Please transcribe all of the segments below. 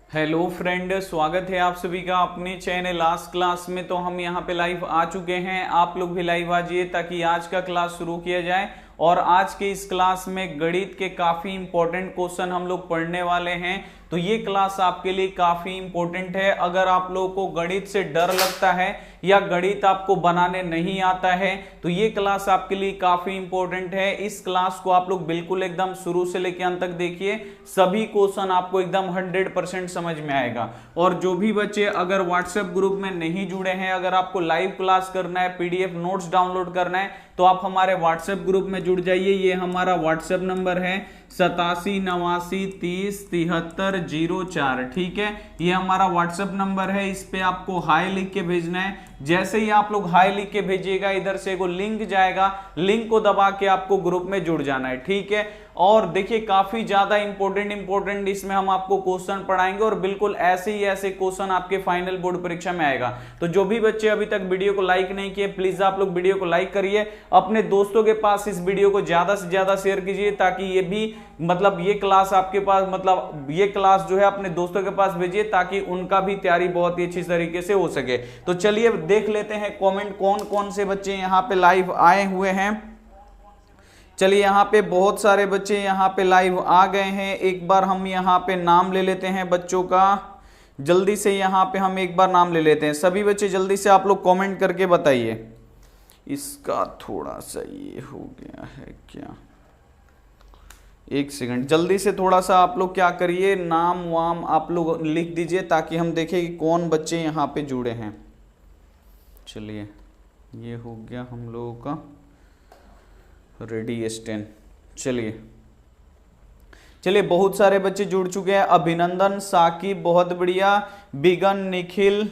Hello friend, स्वागत है आप सभी का अपने चैनल लास्ट क्लास में। तो हम यहाँ पे लाइव आ चुके हैं, आप लोग भी लाइव आ जाइए ताकि आज का क्लास शुरू किया जाए। और आज के इस क्लास में गणित के काफी इंपॉर्टेंट क्वेश्चन हम लोग पढ़ने वाले हैं। तो ये क्लास आपके लिए काफी इंपॉर्टेंट है। अगर आप लोगों को गणित से डर लगता है या गणित आपको बनाने नहीं आता है तो ये क्लास आपके लिए काफी इंपॉर्टेंट है। इस क्लास को आप लोग बिल्कुल एकदम शुरू से लेकर अंत तक देखिए, सभी क्वेश्चन आपको एकदम 100% समझ में आएगा। और जो भी बच्चे अगर व्हाट्सएप ग्रुप में नहीं जुड़े हैं, अगर आपको लाइव क्लास करना है, पीडीएफ नोट्स डाउनलोड करना है तो आप हमारे व्हाट्सएप ग्रुप में जुड़ जाइए। ये हमारा व्हाट्सएप नंबर है 8789307304। ठीक है, ये हमारा व्हाट्सएप नंबर है। इस पे आपको हाई लिख के भेजना है। जैसे ही आप लोग हाई लिख के भेजिएगा, इधर से एगो लिंक जाएगा, लिंक को दबा के आपको ग्रुप में जुड़ जाना है। ठीक है, और देखिए काफी ज्यादा इंपॉर्टेंट इसमें हम आपको क्वेश्चन पढ़ाएंगे और बिल्कुल ऐसे ही ऐसे क्वेश्चन आपके फाइनल बोर्ड परीक्षा में आएगा। तो जो भी बच्चे अभी तक वीडियो को लाइक नहीं किए, प्लीज आप लोग वीडियो को लाइक करिए, अपने दोस्तों के पास इस वीडियो को ज्यादा से ज्यादा शेयर कीजिए ताकि ये भी ये क्लास आपके पास ये क्लास जो है अपने दोस्तों के पास भेजिए ताकि उनका भी तैयारी बहुत ही अच्छी तरीके से हो सके। तो चलिए देख लेते हैं कमेंट कौन कौन से बच्चे यहाँ पे लाइव आए हुए हैं। चलिए यहाँ पे बहुत सारे बच्चे यहाँ पे लाइव आ गए हैं। एक बार हम यहाँ पे नाम ले लेते हैं बच्चों का, जल्दी से यहाँ पे हम एक बार नाम ले लेते हैं। सभी बच्चे जल्दी से आप लोग कमेंट करके बताइए। इसका थोड़ा सा ये हो गया है क्या, एक सेकंड, जल्दी से थोड़ा सा आप लोग क्या करिए, नाम वाम आप लोग लिख दीजिए ताकि हम देखें कि कौन बच्चे यहाँ पे जुड़े हैं। चलिए ये हो गया हम लोगों का रेडी स्टैंड। चलिए बहुत सारे बच्चे जुड़ चुके हैं। अभिनंदन, साकिब बहुत बढ़िया, बिगन, निखिल,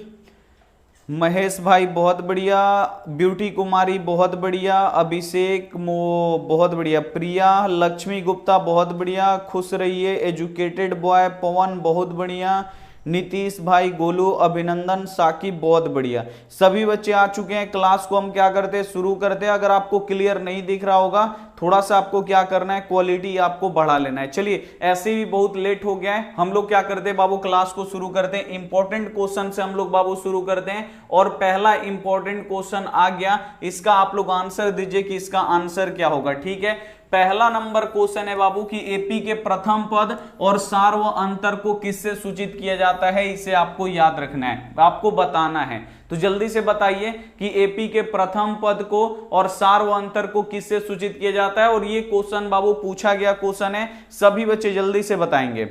महेश भाई बहुत बढ़िया, ब्यूटी कुमारी बहुत बढ़िया, अभिषेक बहुत बढ़िया, प्रिया, लक्ष्मी गुप्ता बहुत बढ़िया, खुश रहिए, एजुकेटेड बॉय, पवन बहुत बढ़िया, नीतीश भाई, गोलू, अभिनंदन, साकिब बहुत बढ़िया। सभी बच्चे आ चुके हैं। क्लास को हम क्या करते हैं, शुरू करते हैं। अगर आपको क्लियर नहीं दिख रहा होगा, थोड़ा सा आपको क्या करना है, क्वालिटी आपको बढ़ा लेना है। चलिए ऐसे भी बहुत लेट हो गया है, हम लोग क्या करते हैं बाबू, क्लास को शुरू करते हैं। इंपॉर्टेंट क्वेश्चन से हम लोग बाबू शुरू करते हैं। और पहला इंपॉर्टेंट क्वेश्चन आ गया, इसका आप लोग आंसर दीजिए कि इसका आंसर क्या होगा। ठीक है, पहला नंबर क्वेश्चन है बाबू कि एपी के प्रथम पद और सार्व अंतर को किससे सूचित किया जाता है, इसे आपको याद रखना है, आपको बताना है। तो जल्दी से बताइए कि एपी के प्रथम पद को और सार्व अंतर को किससे सूचित किया जाता है। और ये क्वेश्चन बाबू पूछा गया क्वेश्चन है, सभी बच्चे जल्दी से बताएंगे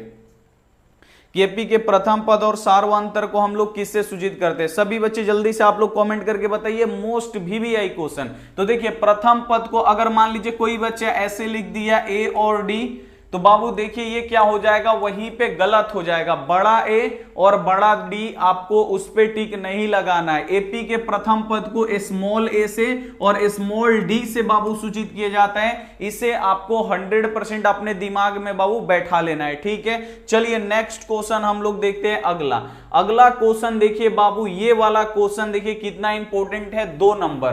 कि एपी के प्रथम पद और सार्वंतर को हम लोग किससे सूचित करते हैं। सभी बच्चे जल्दी से आप लोग कमेंट करके बताइए, मोस्ट वीवीआई क्वेश्चन। तो देखिए प्रथम पद को अगर मान लीजिए कोई बच्चा ऐसे लिख दिया ए और डी, तो बाबू देखिए ये क्या हो जाएगा, वहीं पे गलत हो जाएगा। बड़ा ए और बड़ा डी आपको उस पे टिक नहीं लगाना है। एपी के प्रथम पद को स्मॉल ए से और स्मॉल डी से बाबू सूचित किया जाता है। इसे आपको 100% अपने दिमाग में बाबू बैठा लेना है। ठीक है, चलिए नेक्स्ट क्वेश्चन हम लोग देखते हैं। अगला क्वेश्चन देखिए बाबू, ये वाला क्वेश्चन देखिए कितना इंपॉर्टेंट है। 2 नंबर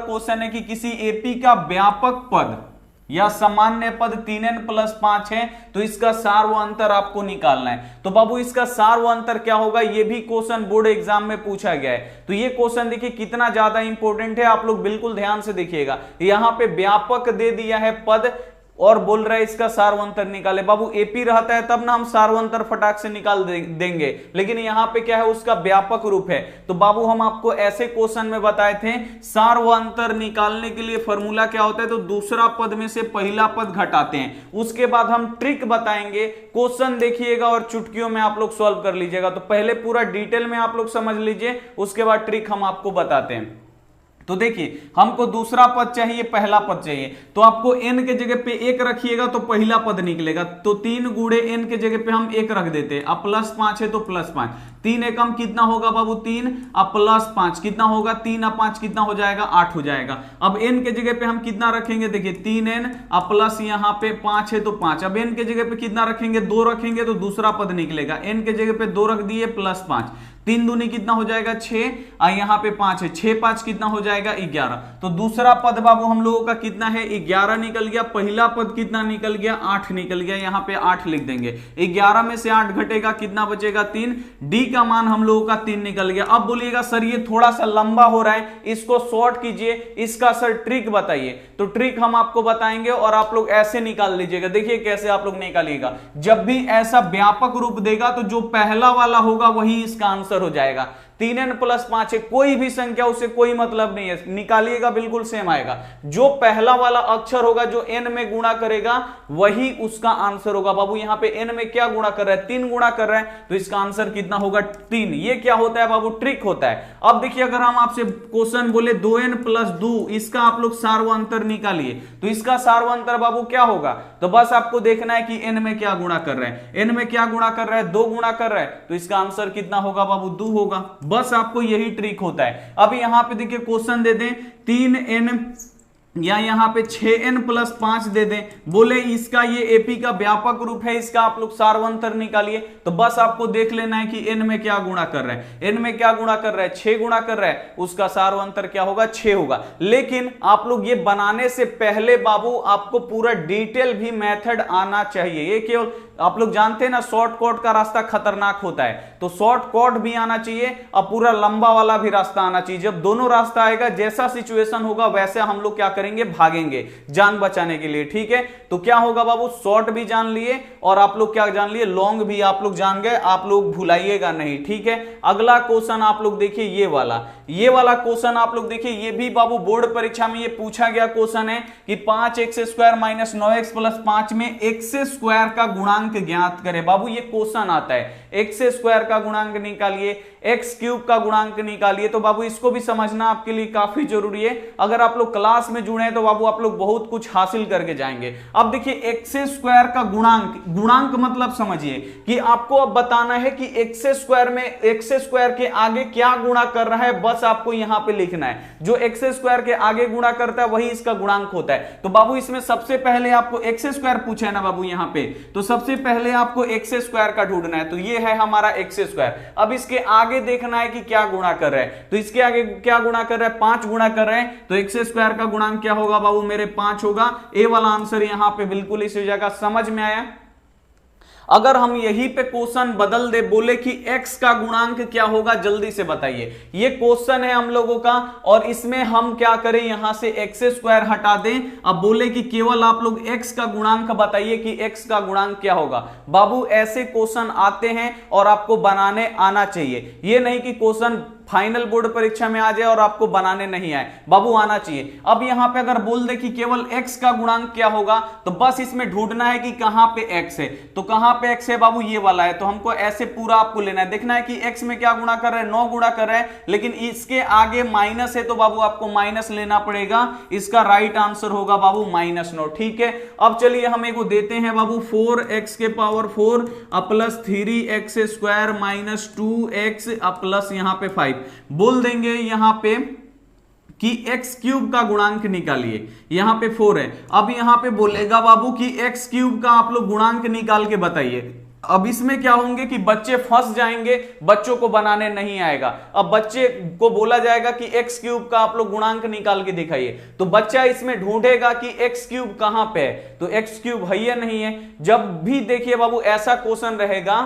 क्वेश्चन है कि किसी एपी का व्यापक पद या सामान्य पद 3n+5 है तो इसका सार्व अंतर आपको निकालना है। तो बाबू इसका सार्व अंतर क्या होगा, ये भी क्वेश्चन बोर्ड एग्जाम में पूछा गया है। तो ये क्वेश्चन देखिए कितना ज्यादा इंपॉर्टेंट है, आप लोग बिल्कुल ध्यान से देखिएगा। यहां पे व्यापक दे दिया है पद और बोल रहा है इसका सार्वंतर निकाले। बाबू एपी रहता है तब ना हम सार्वंतर फटाक से निकाल देंगे, लेकिन यहां पे क्या है, उसका व्यापक रूप है। तो बाबू हम आपको ऐसे क्वेश्चन में बताए थे, सार्वंतर निकालने के लिए फॉर्मूला क्या होता है, तो दूसरा पद में से पहला पद घटाते हैं। उसके बाद हम ट्रिक बताएंगे, क्वेश्चन देखिएगा और चुटकियों में आप लोग सॉल्व कर लीजिएगा। तो पहले पूरा डिटेल में आप लोग समझ लीजिए, उसके बाद ट्रिक हम आपको बताते हैं। तो देखिए हमको दूसरा पद चाहिए, पहला पद चाहिए, तो आपको n के जगह पे 1 रखिएगा तो पहला पद निकलेगा। तो 3 गुणे n के जगह पे हम 1 रख देते हैं। अब +5 है तो +5, 3 एकम कितना होगा बाबू 3 अब प्लस 5 कितना होगा 3 अब 5 कितना हो जाएगा 8 हो जाएगा। अब n के जगह पे हम कितना रखेंगे देखिए 3n अब प्लस यहाँ पे 5 है तो 5। अब n के जगह पे कितना रखेंगे 2 रखेंगे तो दूसरा पद निकलेगा। n के जगह पे 2 रख दिए प्लस 5, 3 दूनी कितना हो जाएगा 6 और यहाँ पे 5 है, 6 5 कितना हो जाएगा 11। तो दूसरा पद बाबू हम लोगों का कितना है 11 निकल गया। पहला पद कितना निकल गया 8 निकल गया, यहाँ पे 8 लिख देंगे। 11 में से 8 घटेगा कितना बचेगा 3। डी का मान हम लोगों का 3 निकल गया। अब बोलिएगा सर ये थोड़ा सा लंबा हो रहा है, इसको शॉर्ट कीजिए, इसका सर ट्रिक बताइए। तो ट्रिक हम आपको बताएंगे और आप लोग ऐसे निकाल लीजिएगा। देखिए कैसे आप लोग निकालिएगा, जब भी ऐसा व्यापक रूप देगा तो जो पहला वाला होगा वही इसका आंसर हो जाएगा। 3n प्लस 5 है, कोई भी संख्या उससे कोई मतलब नहीं है, निकालिएगा बिल्कुल सेम आएगा। जो पहला वाला अक्षर होगा जो n में गुणा करेगा वही उसका आंसर होगा। बाबू यहाँ पे n में क्या गुणा कर रहा है 3 गुणा कर रहा है, तो इसका आंसर कितना होगा 3। ये क्या होता है बाबू ट्रिक होता है। अब देखिए अगर हम आपसे क्वेश्चन बोले 2n प्लस 2 इसका आप लोग सार्वंतर निकालिए, तो इसका सार्वंतर बाबू क्या होगा। तो बस आपको देखना है कि n में क्या गुणा कर रहा है, n में क्या गुणा कर रहा है 2 गुणा कर रहा है, तो इसका आंसर कितना होगा बाबू 2 होगा। बस आपको यही ट्रिक होता है। अब यहां पे देखिए क्वेश्चन दे दें 3n या यहां पे 6n प्लस 5 दे दें, बोले इसका ये एपी का व्यापक रूप है, इसका आप लोग सार्वंतर निकालिए। तो बस आपको देख लेना है कि n में क्या गुणा कर रहा है, n में क्या गुणा कर रहा है 6 गुणा कर रहा है, उसका सार्वंतर क्या होगा 6 होगा। लेकिन आप लोग ये बनाने से पहले बाबू आपको पूरा डिटेल भी मेथड आना चाहिए। ये केवल आप लोग जानते हैं ना शॉर्टकट का रास्ता खतरनाक होता है, तो शॉर्टकट भी आना चाहिए और पूरा लंबा वाला भी रास्ता आना चाहिए। जब दोनों रास्ता आएगा जैसा सिचुएशन होगा वैसे हम लोग क्या करेंगे भागेंगे जान बचाने के लिए, ठीक है। तो क्या होगा बाबू शॉर्ट भी जान लिए और आप लोग क्या जान लिए लॉन्ग भी आप लोग जान गए, आप लोग भुलाइएगा नहीं, ठीक है। अगला क्वेश्चन आप लोग देखिए ये वाला क्वेश्चन आप लोग देखिए, ये भी बाबू बोर्ड परीक्षा में ये पूछा गया क्वेश्चन है कि 5x² माइनस 9x प्लस 5 में x² का गुणांक ज्ञात करें। बाबू ये क्वेश्चन आता है x² का गुणांक निकालिए, x³ का गुणांक निकालिए। तो बाबू इसको भी समझना आपके लिए काफी जरूरी है। अगर आप लोग क्लास में जुड़े हैं तो बाबू आप लोग बहुत कुछ हासिल करके जाएंगे। अब देखिए x² का गुणांक मतलब समझिए कि आपको अब बताना है कि x² में x² के आगे क्या गुणा कर रहा है, बस आपको यहां पे लिखना है। जो x² के आगे गुणा करता है वही इसका गुणांक होता है। तो बाबू इसमें सबसे पहले आपको x² पूछा है ना बाबू यहां पे, तो सबसे पहले आपको x² का ढूंढना है। तो ये है हमारा x²। अब इसके आगे देखना है कि क्या गुणा कर रहा है, तो इसके आगे क्या गुणा कर रहा है 5 गुणा कर रहे हैं, तो x² का गुणांक क्या होगा बाबू मेरे 5 होगा। ए वाला आंसर यहां पे बिल्कुल इसी जगह समझ में आया। अगर हम यहीं पे क्वेश्चन बदल दे, बोले कि x का गुणांक क्या होगा जल्दी से बताइए। ये क्वेश्चन है हम लोगों का और इसमें हम क्या करें यहां से x² हटा दें। अब बोले कि केवल आप लोग x का गुणांक बताइए कि x का गुणांक क्या होगा। बाबू ऐसे क्वेश्चन आते हैं और आपको बनाने आना चाहिए, ये नहीं कि क्वेश्चन फाइनल बोर्ड परीक्षा में आ जाए और आपको बनाने नहीं आए, बाबू आना चाहिए। अब यहां पे अगर बोल दे कि केवल x का गुणांक क्या होगा, तो बस इसमें ढूंढना है कि कहां पे x है। तो कहां पे x है बाबू ये वाला है, तो हमको ऐसे पूरा आपको लेना है। देखना है कि x में क्या गुणा कर रहा है 9 गुणा कर रहा है, लेकिन इसके आगे माइनस है तो बाबू आपको माइनस लेना पड़ेगा। इसका राइट आंसर होगा बाबू -9, ठीक है। अब चलिए हम एक देते हैं बाबू 4x के power 4 plus 3x² minus 2x plus यहां पे 5 बोल देंगे यहां पे कि x³ का गुणांक निकालिए। यहां पे 4 है, अब यहां पे बोलेगा बाबू कि x³ का आप लोग गुणांक निकाल के बताइए। अब इसमें क्या होंगे कि बच्चे फंस जाएंगे, बच्चों को बनाने नहीं आएगा। अब बच्चे को बोला जाएगा कि x³ का आप लोग गुणांक निकाल के दिखाइए, तो बच्चा इसमें ढूंढेगा कि x³ कहां पे है, तो x³ है या नहीं है। जब भी देखिए बाबू ऐसा क्वेश्चन रहेगा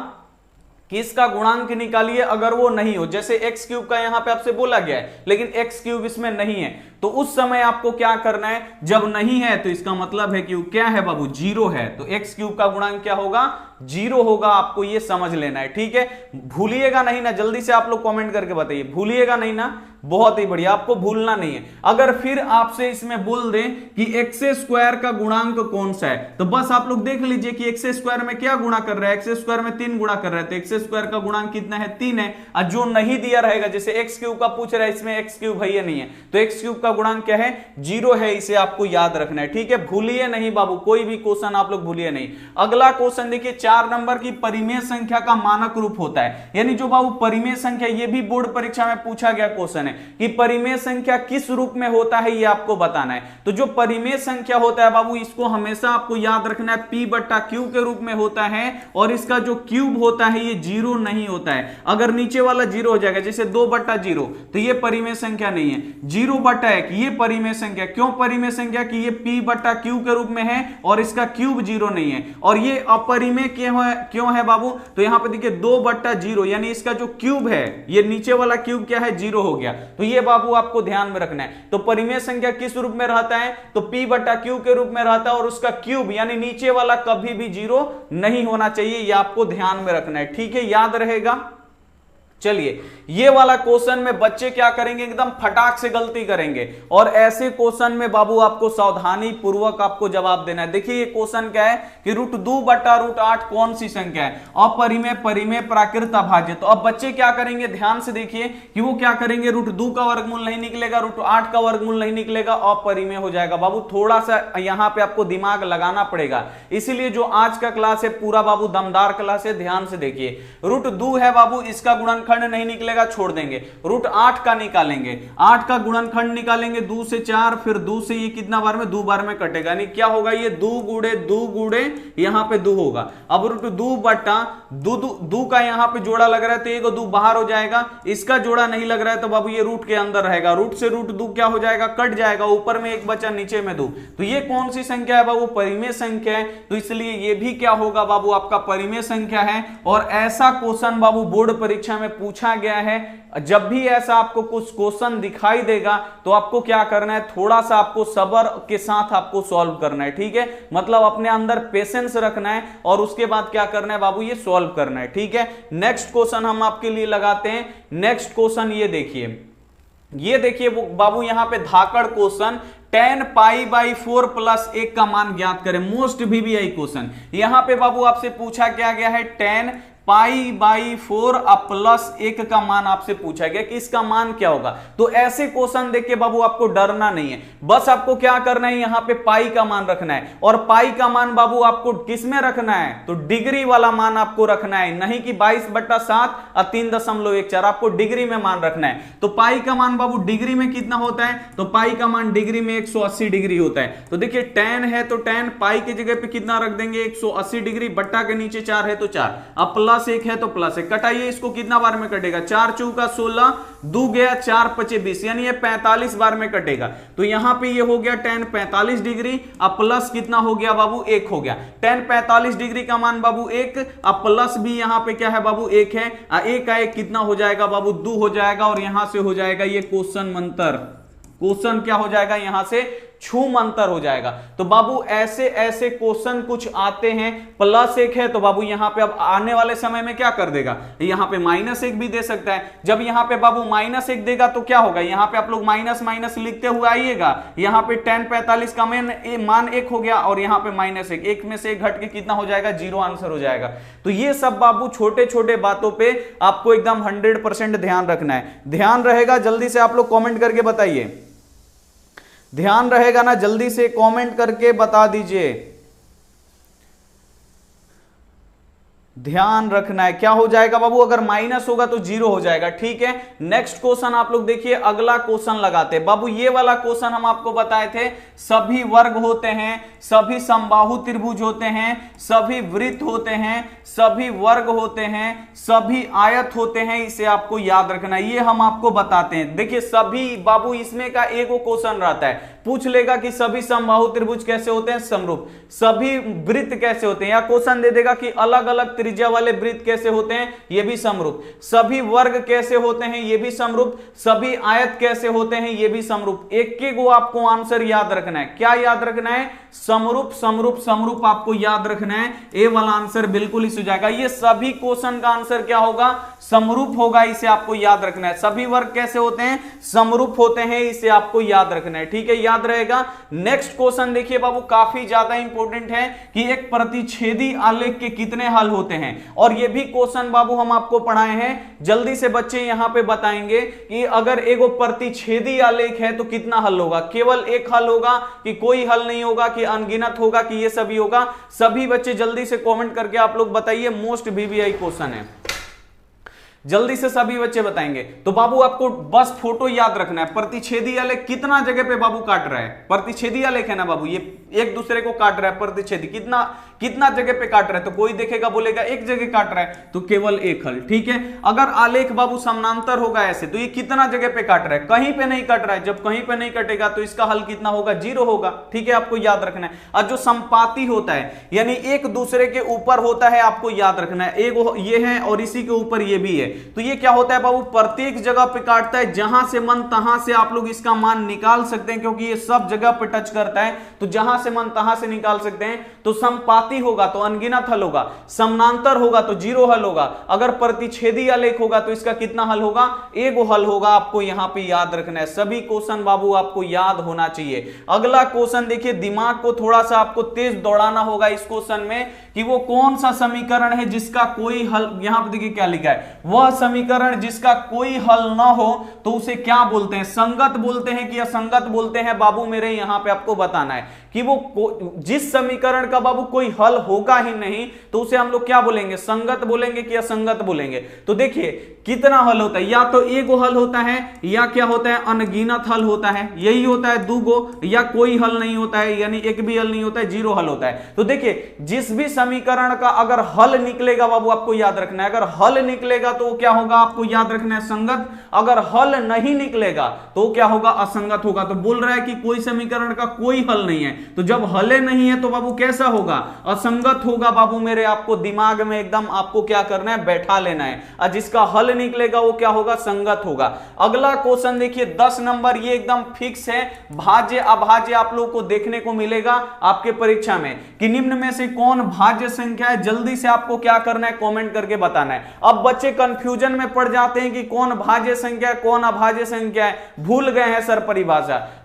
कि इसका गुणांक निकालिए, अगर वो नहीं हो, जैसे x³ का यहां पे आपसे बोला गया है लेकिन x³ इसमें नहीं है, तो उस समय आपको क्या करना है, जब नहीं है तो इसका मतलब है कि क्या है बाबू 0 है, तो x³ का गुणांक क्या होगा 0 होगा। आपको ये समझ लेना है, ठीक है। भूलिएगा नहीं ना, जल्दी से आप लोग कमेंट करके बताइए, भूलिएगा नहीं ना, बहुत ही बढ़िया, आपको भूलना नहीं है। अगर फिर आपसे इसमें बोल दें कि x² का गुणांक कौन सा है, तो बस आप लोग देख लीजिए कि x² में क्या गुणा कर रहा है, x² में 3 गुणा कर रहा है, तो x² का गुणांक कितना है 3 है। और जो नहीं दिया रहेगा, जैसे x³ का पूछ रहा है इसमें x³ है या नहीं है, तो x³ का गुणांक क्या है, 0 है, इसे आपको याद रखना है। ठीक है, भूलिए नहीं बाबू, कोई भी क्वेश्चन आप लोग भूलिए नहीं। अगला क्वेश्चन देखिए, 4 नंबर की परिमेय संख्या का मानक रूप होता है, यानी जो बाबू परिमेय संख्या, ये भी बोर्ड परीक्षा में पूछा गया क्वेश्चन है कि परिमेय संख्या किस रूप में होता है, ये आपको बताना है। तो जो परिमेय संख्या होता है बाबू, इसको हमेशा आपको याद रखना है p/q के रूप में होता है, और इसका जो क्यूब होता है ये 0 नहीं होता है। अगर नीचे वाला 0 हो जाएगा, जैसे 2/0, तो ये परिमेय संख्या नहीं है। 0/1 ये परिमेय संख्या, क्यों परिमेय संख्या कि ये p/q के रूप में है और इसका क्यूब 0 नहीं है। और ये अपरिमेय क्यों है बाबू, तो यहां पे देखिए 2/0, यानी इसका जो क्यूब है, ये नीचे वाला क्यूब क्या है, 0 हो गया। तो ये बाबू आपको ध्यान में रखना है। तो परिमेय संख्या किस रूप में रहता है, तो p/q के रूप में रहता है, और उसका क्यूब यानी नीचे वाला कभी भी 0 नहीं होना चाहिए, ये आपको ध्यान में रखना है। ठीक है, याद रहेगा। चलिए, ये वाला क्वेश्चन में बच्चे क्या करेंगे, एकदम फटाक से गलती करेंगे, और ऐसे क्वेश्चन में बाबू आपको सावधानी पूर्वक आपको जवाब देना है। देखिए ये क्वेश्चन क्या है कि √2/√8 कौन सी संख्या है, अपरिमेय, परिमेय, प्राकृत, अभाज्य। तो अब बच्चे क्या करेंगे, ध्यान से देखिए कि वो क्या करेंगे, √2 का वर्गमूल नहीं निकलेगा, √8 का वर्गमूल नहीं निकलेगा, अपरिमेय हो जाएगा। बाबू थोड़ा सा यहां पे आपको दिमाग लगाना पड़ेगा, इसीलिए जो आज का क्लास है पूरा बाबू दमदार क्लास है, ध्यान से देखिए। √2 है बाबू, इसका गुणनखंड नहीं निकलेगा, छोड़ देंगे। √8 का निकालेंगे, 8 का गुणनखंड निकालेंगे, 2 से 4, फिर 2 से ये कितना बार में, 2 बार में कटेगा, यानी क्या होगा, ये 2 गुड़े यहां पे 2 होगा। अब √2/2 का यहां पे जोड़ा लग रहा है, तो एक 2 बाहर हो जाएगा, इसका जोड़ा नहीं लग रहा है, तो बाबू ये रूट के अंदर रहेगा। रूट से √2 क्या हो जाएगा, कट जाएगा, ऊपर में 1 बचा, नीचे में 2। तो ये कौन सी संख्या है बाबू, परिमेय संख्या है, तो इसलिए ये भी क्या होगा बाबू, आपका परिमेय संख्या है। और ऐसा क्वेश्चन बाबू बोर्ड परीक्षा में पूछा गया है। जब भी ऐसा आपको कुछ क्वेश्चन दिखाई देगा, तो आपको क्या करना है, थोड़ा सा आपको सब्र के साथ आपको सॉल्व करना है। ठीक है, मतलब अपने अंदर पेशेंस रखना है, और उसके बाद क्या करना है बाबू, ये सॉल्व करना है। ठीक है, नेक्स्ट क्वेश्चन हम आपके लिए लगाते हैं। नेक्स्ट क्वेश्चन ये देखिए वो बाबू यहां पे धाकड़ क्वेश्चन, tan π/4 + 1 का मान ज्ञात करें। Most VVI question. यहां पे बाबू आपसे पूछा क्या गया है, tan π/4 + 1 का मान आपसे पूछा गया कि इसका मान क्या होगा। तो ऐसे क्वेश्चन देख के बाबू आपको डरना नहीं है, बस आपको क्या करना है, यहां पे पाई का मान रखना है। और पाई का मान बाबू आपको किस में रखना है, तो डिग्री वाला मान आपको रखना है, नहीं कि 22/7 और 3.14, आपको डिग्री में मान रखना है। तो पाई का मान बाबू डिग्री में कितना होता है, तो पाई का मान डिग्री में 180 डिग्री होता है। तो देखिए tan है, तो tan पाई की जगह पे कितना रख देंगे, 180 डिग्री, बट्टा के नीचे 4 है तो 4, अब +1 है तो +1, कटाइए इसको, कितना बार में कटेगा, 4 चौका 16, 2 गया 4 5 20, यानी ये 45 बार में कटेगा। तो यहां पे ये हो गया tan 45 डिग्री, अब प्लस कितना हो गया बाबू, 1 हो गया। tan 45 डिग्री का मान बाबू 1, अब प्लस भी यहां पे क्या है बाबू, 1 है, 1 का 1 कितना हो जाएगा बाबू, 2 हो जाएगा, और यहां से हो जाएगा ये क्वेश्चन मंतर। क्वेश्चन क्या हो जाएगा, यहां से छूमंतर हो जाएगा। तो बाबू ऐसे ऐसे क्वेश्चन कुछ आते हैं, +1 है तो बाबू यहां पे अब आने वाले समय में क्या कर देगा, यहां पे -1 भी दे सकता है। जब यहां पे बाबू -1 देगा तो क्या होगा, यहां पे आप लोग माइनस माइनस लिखते हुए आइएगा, यहां पे tan 45 का मान 1 हो गया, और यहां पे -1, 1 में से 1 घट के कितना हो जाएगा, 0 आंसर हो जाएगा। तो ये सब बाबू छोटे छोटे बातों पे आपको एकदम 100% ध्यान रखना है। ध्यान रहेगा, जल्दी से आप लोग कॉमेंट करके बताइए, ध्यान रहेगा ना, जल्दी से कमेंट करके बता दीजिए। ध्यान रखना है, क्या हो जाएगा बाबू, अगर माइनस होगा तो 0 हो जाएगा। ठीक है, नेक्स्ट क्वेश्चन आप लोग देखिए, अगला क्वेश्चन लगाते हैं बाबू। ये वाला क्वेश्चन हम आपको बताए थे, सभी वर्ग होते हैं, सभी समबाहु त्रिभुज होते हैं, सभी वृत्त होते हैं, सभी वर्ग होते हैं, सभी आयत होते हैं, इसे आपको याद रखना है, ये हम आपको बताते हैं। देखिए सभी बाबू, इसमें का एक क्वेश्चन रहता है, पूछ लेगा कि सभी समबाहु त्रिभुज कैसे होते हैं, समरूप, सभी वृत्त कैसे होते हैं, या क्वेश्चन दे देगा कि अलग अलग त्रिज्या वाले वृत्त कैसे होते हैं, ये भी समरूप, सभी वर्ग कैसे होते हैं, ये भी समरूप, सभी आयत कैसे होते हैं, ये भी समरूप। एक एक को आपको आंसर याद रखना है, क्या याद रखना है, समरूप समरूप समरूप आपको याद रखना है। ए वाला आंसर बिल्कुल इस हो जाएगा, ये सभी क्वेश्चन का आंसर क्या होगा, समरूप होगा, इसे आपको याद रखना है। सभी वर्ग कैसे होते हैं, समरूप होते हैं, इसे आपको याद रखना है। ठीक है, याद याद रहेगा। नेक्स्ट क्वेश्चन देखिए बाबू, काफी ज्यादा इंपॉर्टेंट है कि एक प्रतिच्छेदी आलेख के कितने हल होते हैं, और ये भी क्वेश्चन बाबू हम आपको पढ़ाए हैं। जल्दी से बच्चे यहां पे बताएंगे कि अगर एगो प्रतिच्छेदी आलेख है तो कितना हल होगा। केवल एक हल होगा कि कोई हल नहीं होगा, कि अनगिनत होगा, कि ये सभी होगा। सभी बच्चे जल्दी से कमेंट करके आप लोग बताइए, मोस्ट वीवीआई क्वेश्चन है, जल्दी से सभी बच्चे बताएंगे। तो बाबू आपको बस फोटो याद रखना है, प्रतिच्छेदी आलेख कितना जगह पे बाबू काट रहा है, प्रतिच्छेदी आलेख है ना बाबू, ये एक दूसरे को काट रहा है, प्रतिच्छेदी कितना जगह पे काट रहा है, तो कोई देखेगा बोलेगा एक जगह काट रहा है, तो केवल एक हल, ठीक है। अगर आलेख बाबू समानांतर होगा ऐसे, तो ये कितना जगह पे काट रहा है, कहीं पे नहीं कट रहा है। जब कहीं पे नहीं कटेगा तो इसका हल कितना होगा, 0 होगा, ठीक है, आपको याद रखना है। और जो संपाती होता है यानी एक दूसरे के ऊपर होता है, आपको याद रखना है, एक ये है और इसी के ऊपर ये भी है, तो ये क्या होता है बाबू, प्रत्येक जगह पे काटता है, जहां से मन तहां से आप लोग इसका मान निकाल सकते हैं, क्योंकि ये सब जगह पे टच करता है, तो जहां से मन तहां से निकाल सकते हैं। तो संपाती होगा तो अनगिनत हल होगा, समानांतर होगा तो 0 हल होगा, अगर प्रतिच्छेदी आलेख होगा तो इसका कितना हल होगा, एक हल होगा। आपको यहां पे याद रखना है, सभी क्वेश्चन बाबू आपको याद होना चाहिए। अगला क्वेश्चन देखिए, दिमाग को थोड़ा सा आपको तेज दौड़ाना होगा इस क्वेश्चन में, कि वो कौन सा समीकरण है जिसका कोई हल, यहां पे देखिए क्या लिखा है, वह समीकरण जिसका कोई हल ना हो तो उसे क्या बोलते हैं, संगत बोलते हैं कि असंगत बोलते हैं। बाबू मेरे यहां पे आपको बताना है कि वो जिस समीकरण का बाबू कोई हल होगा ही नहीं तो उसे हम लोग क्या बोलेंगे, संगत बोलेंगे कि असंगत बोलेंगे। तो देखिए कितना हल होता है, या तो एक हल होता है, या क्या होता है, अनगिनत हल होता है, यही होता है 2, या कोई हल नहीं होता है, यानी एक भी हल नहीं होता है, 0 हल होता है। तो देखिए जिस भी समीकरण का अगर हल निकलेगा बाबू, आपको याद रखना है, अगर हल निकलेगा तो क्या होगा, आपको याद रखना है, संगत। अगर हल नहीं निकलेगा तो क्या होगा, असंगत होगा। तो बोल रहा है कि कोई समीकरण का कोई हल नहीं है, तो जब हले नहीं है तो बाबू कैसा होगा, असंगत होगा। बाबू मेरे आपको दिमाग में एकदम आपको क्या करना है, बैठा लेना है, और जिसका हल निकलेगा वो क्या होगा, संगत होगा। अगला क्वेश्चन देखिए 10 नंबर, ये एकदम फिक्स है, भाज्य अभाज्य आप लोगों को देखने को मिलेगा आपके परीक्षा में, कि निम्न में से कौन भाज्य संख्या है। जल्दी से आपको क्या करना है, कमेंट करके बताना है। अब बच्चे कंफ्यूजन में पड़ जाते हैं कि कौन भाज्य संख्या है कौन अभाज्य संख्या है, भूल गए हैं सर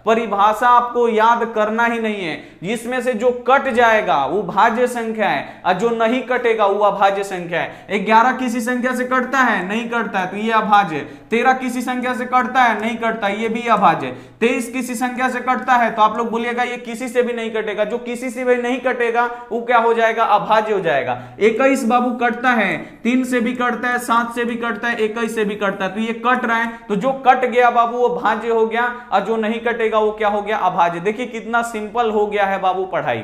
परिभाषा आपको याद करना ही नहीं है। इसमें से जो कट जाएगा वो भाज्य संख्या है, और जो नहीं कटेगा वो अभाज्य संख्या है। 11 किसी संख्या से कटता है, नहीं कटता है, तो ये अभाज्य। 13 किसी संख्या से कटता है, नहीं कटता, ये भी अभाज्य। 23 किसी संख्या से कटता है, तो आप लोग बोलिएगा ये किसी से भी नहीं कटेगा, जो किसी से भी नहीं कटेगा वो क्या हो जाएगा, अभाज्य हो जाएगा। 21 बाबू कटता है, 3 से भी कटता है, 7 से भी कटता है, 21 से भी कटता है, तो ये कट रहा है, तो जो कट गया बाबू वो भाज्य हो गया, और जो नहीं कटेगा वो क्या हो गया, अभाज्य। देखिए कितना सिंपल हो गया है बाबू पढ़ाई।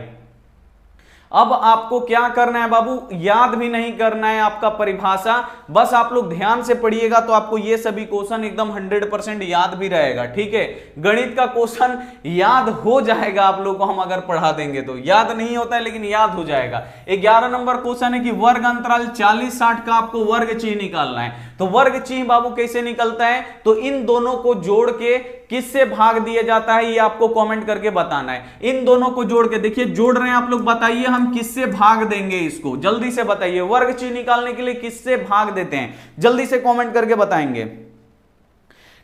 अब आपको क्या करना है बाबू, याद भी नहीं करना है आपका परिभाषा, बस आप लोग ध्यान से पढ़िएगा तो आपको ये सभी क्वेश्चन एकदम 100% याद भी रहेगा, ठीक है। गणित का क्वेश्चन याद हो जाएगा आप लोग को, हम अगर पढ़ा देंगे तो याद नहीं होता है लेकिन याद हो जाएगा। 11 नंबर क्वेश्चन है कि वर्ग अंतराल 40-60 का आपको वर्ग चिन्ह निकालना है। तो वर्ग चिन्ह बाबू कैसे निकलता है, तो इन दोनों को जोड़ के किससे भाग दिया जाता है, ये आपको कमेंट करके बताना है। इन दोनों को जोड़ के, देखिए जोड़ रहे हैं आप लोग, बताइए हम किससे भाग देंगे इसको, जल्दी से बताइए। वर्ग चिन्ह निकालने के लिए किससे भाग देते हैं, जल्दी से कमेंट करके बताएंगे।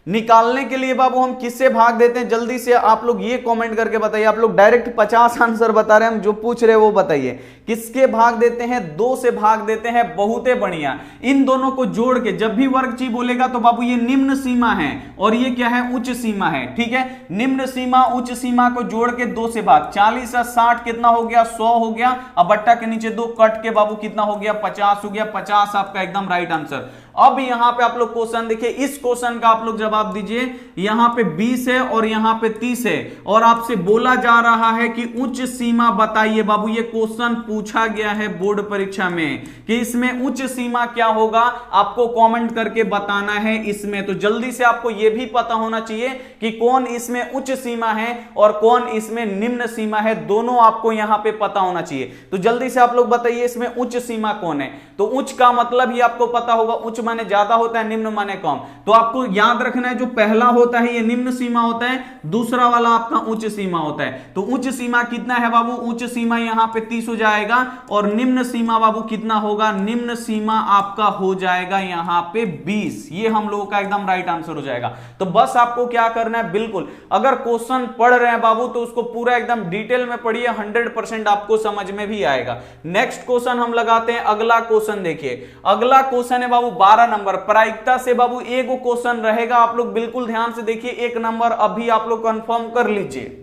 निकालने के लिए बाबू हम किससे भाग देते हैं, जल्दी से आप लोग ये कमेंट करके बताइए। आप लोग डायरेक्ट 50 आंसर बता रहे हैं, हम जो पूछ रहे हैं वो बताइए। किसके भाग देते हैं, 2 से भाग देते हैं, बहुत बढ़िया। इन दोनों को जोड़ के जब भी वर्ग चिन्ह बोलेगा तो बाबू ये निम्न सीमा है और ये क्या है, उच्च सीमा है, ठीक है। निम्न सीमा उच्च सीमा को जोड़ के 2 से भाग, 40 और 60 कितना हो गया, 100 हो गया। अब बट्टा के नीचे 2 कट के बाबू कितना हो गया, 50 हो गया। 50 आपका एकदम राइट आंसर। अब यहां पे आप लोग क्वेश्चन देखिए, इस क्वेश्चन का आप लोग जवाब दीजिए। यहां पे 20 है और यहां पे 30 है, और आपसे बोला जा रहा है कि उच्च सीमा बताइए। बाबू ये क्वेश्चन पूछा गया है बोर्ड परीक्षा में कि इसमें उच्च सीमा क्या होगा, आपको कमेंट करके बताना है इसमें। तो जल्दी से आपको यह भी पता होना चाहिए कि कौन इसमें उच्च सीमा है और कौन इसमें निम्न सीमा है, दोनों आपको यहां पे पता होना चाहिए। तो जल्दी से आप लोग बताइए इसमें उच्च सीमा कौन है। तो उच्च का मतलब ही आपको पता होगा, उच्च माने ज्यादा होता है, निम्न माने कम। तो आपको याद रखना है जो पहला होता है ये निम्न सीमा होता है, दूसरा वाला आपका उच्च सीमा होता है। तो उच्च सीमा कितना है बाबू, उच्च सीमा यहां पे 30 हो जाएगा, और निम्न सीमा बाबू कितना होगा, निम्न सीमा आपका हो जाएगा यहां पे 20। ये हम लोगों का एकदम राइट आंसर हो जाएगा। तो बस आपको क्या करना है, बिल्कुल अगर क्वेश्चन पढ़ रहे हैं बाबू तो उसको पूरा एकदम डिटेल में पढ़िए, 100% आपको समझ में भी आएगा। नेक्स्ट क्वेश्चन हम लगाते हैं, अगला क्वेश्चन देखिए। अगला क्वेश्चन है बाबू 12 नंबर, प्रायिकता से बाबू एक क्वेश्चन रहेगा, आप लोग बिल्कुल ध्यान से देखिए, 1 नंबर अभी आप लोग कंफर्म कर लीजिए।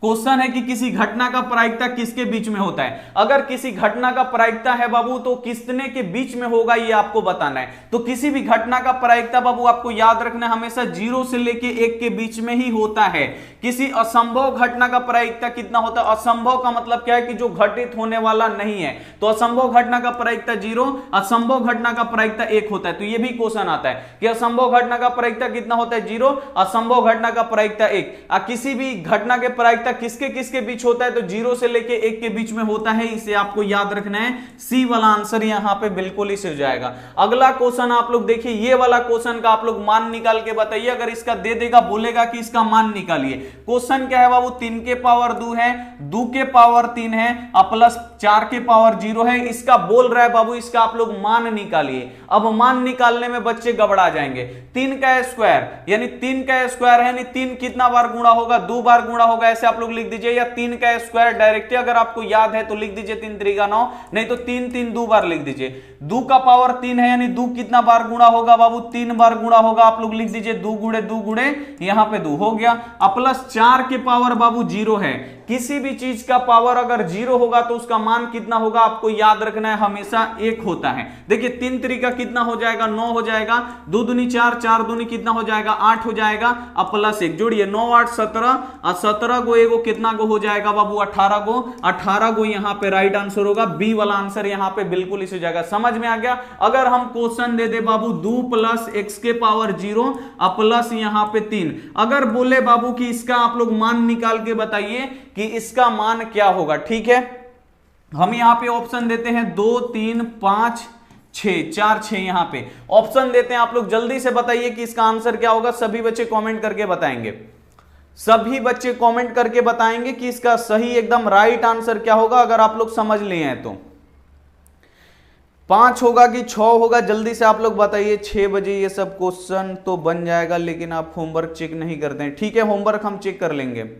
क्वेश्चन है कि किसी घटना का प्रायिकता किसके बीच में होता है। अगर किसी घटना का प्रायिकता है बाबू तो किसने के बीच में होगा ये आपको बताना है। तो किसी भी घटना का प्रायिकता बाबू आपको याद रखना है हमेशा 0 से लेके 1 के बीच में ही होता है। किसी असंभव घटना का प्रायिकता कितना होता है, असंभव का मतलब क्या है कि जो घटित होने वाला नहीं है, तो असंभव घटना का प्रायिकता 0, असंभव घटना का प्रायिकता 1 होता है। तो ये भी क्वेश्चन आता है कि असंभव घटना का प्रायिकता कितना होता है, 0, असंभव घटना का प्रायिकता 1। किसी भी घटना के प्रायिकता किसके किसके बीच होता है, तो 0 से लेके 1 के बीच में होता है। इसे आपको याद रखना है, सी वाला आंसर यहां पे बिल्कुल ही हो जाएगा। अगला क्वेश्चन आप लोग देखिए, ये वाला क्वेश्चन का आप लोग मान निकाल के बताइए। अगर इसका दे देगा, बोलेगा कि इसका मान निकालिए। क्वेश्चन क्या है बाबू, 3 के पावर 2 है, 2 के पावर 3 है, प्लस 4 के पावर 0 है। इसका बोल रहा है बाबू, इसका आप लोग मान निकालिए। अब मान निकालने में बच्चे गबड़ा जाएंगे। 3 का स्क्वायर यानी 3 का स्क्वायर है, यानी 3 कितना बार गुणा होगा, 2 बार गुणा होगा, ऐसे आप लोग लिख दीजिए। या 3 का स्क्वायर डायरेक्टली अगर आपको याद है तो लिख दीजिए 3 3 9, नहीं तो 3 3 2 बार लिख दीजिए। 2 का पावर 3 है, यानी 2 कितना बार गुणा होगा बाबू, 3 बार गुणा होगा। आप लोग लिख दीजिए 2 गुणे यहां पे 2 हो गया। प्लस 4 के पावर बाबू 0 है। किसी भी चीज का पावर अगर 0 होगा तो उसका मान कितना होगा, आपको याद रखना है हमेशा 1 होता है। देखिए 3 तरीका कितना हो जाएगा, 9 हो जाएगा। 2 दूनी 4, 4 दूनी कितना हो जाएगा, 8 हो जाएगा। अब प्लस 1 जोड़िए, 9 8 17, और 17 को एगो कितना को हो जाएगा बाबू, 18 को। 18 को यहां पे राइट आंसर होगा, बी वाला आंसर यहां पे बिल्कुल इस हो जाएगा। समझ में आ गया। अगर हम क्वेश्चन दे दे बाबू 2 प्लस x के पावर 0 प्लस यहां पे 3, अगर बोले बाबू कि इसका आप लोग मान निकाल के बताइए कि इसका मान क्या होगा, ठीक है। हम यहां पे ऑप्शन देते हैं 2 3 5 6, 4 6 यहां पे ऑप्शन देते हैं। आप लोग जल्दी से बताइए कि इसका आंसर क्या होगा। सभी बच्चे कमेंट करके बताएंगे, सभी बच्चे कमेंट करके बताएंगे कि इसका सही एकदम राइट आंसर क्या होगा। अगर आप लोग समझ लिए हैं तो 5 होगा कि 6 होगा, जल्दी से आप लोग बताइए। 6 बजे ये सब क्वेश्चन तो बन जाएगा, लेकिन आप होमवर्क चेक नहीं करते हैं। ठीक है, होमवर्क हम चेक कर लेंगे।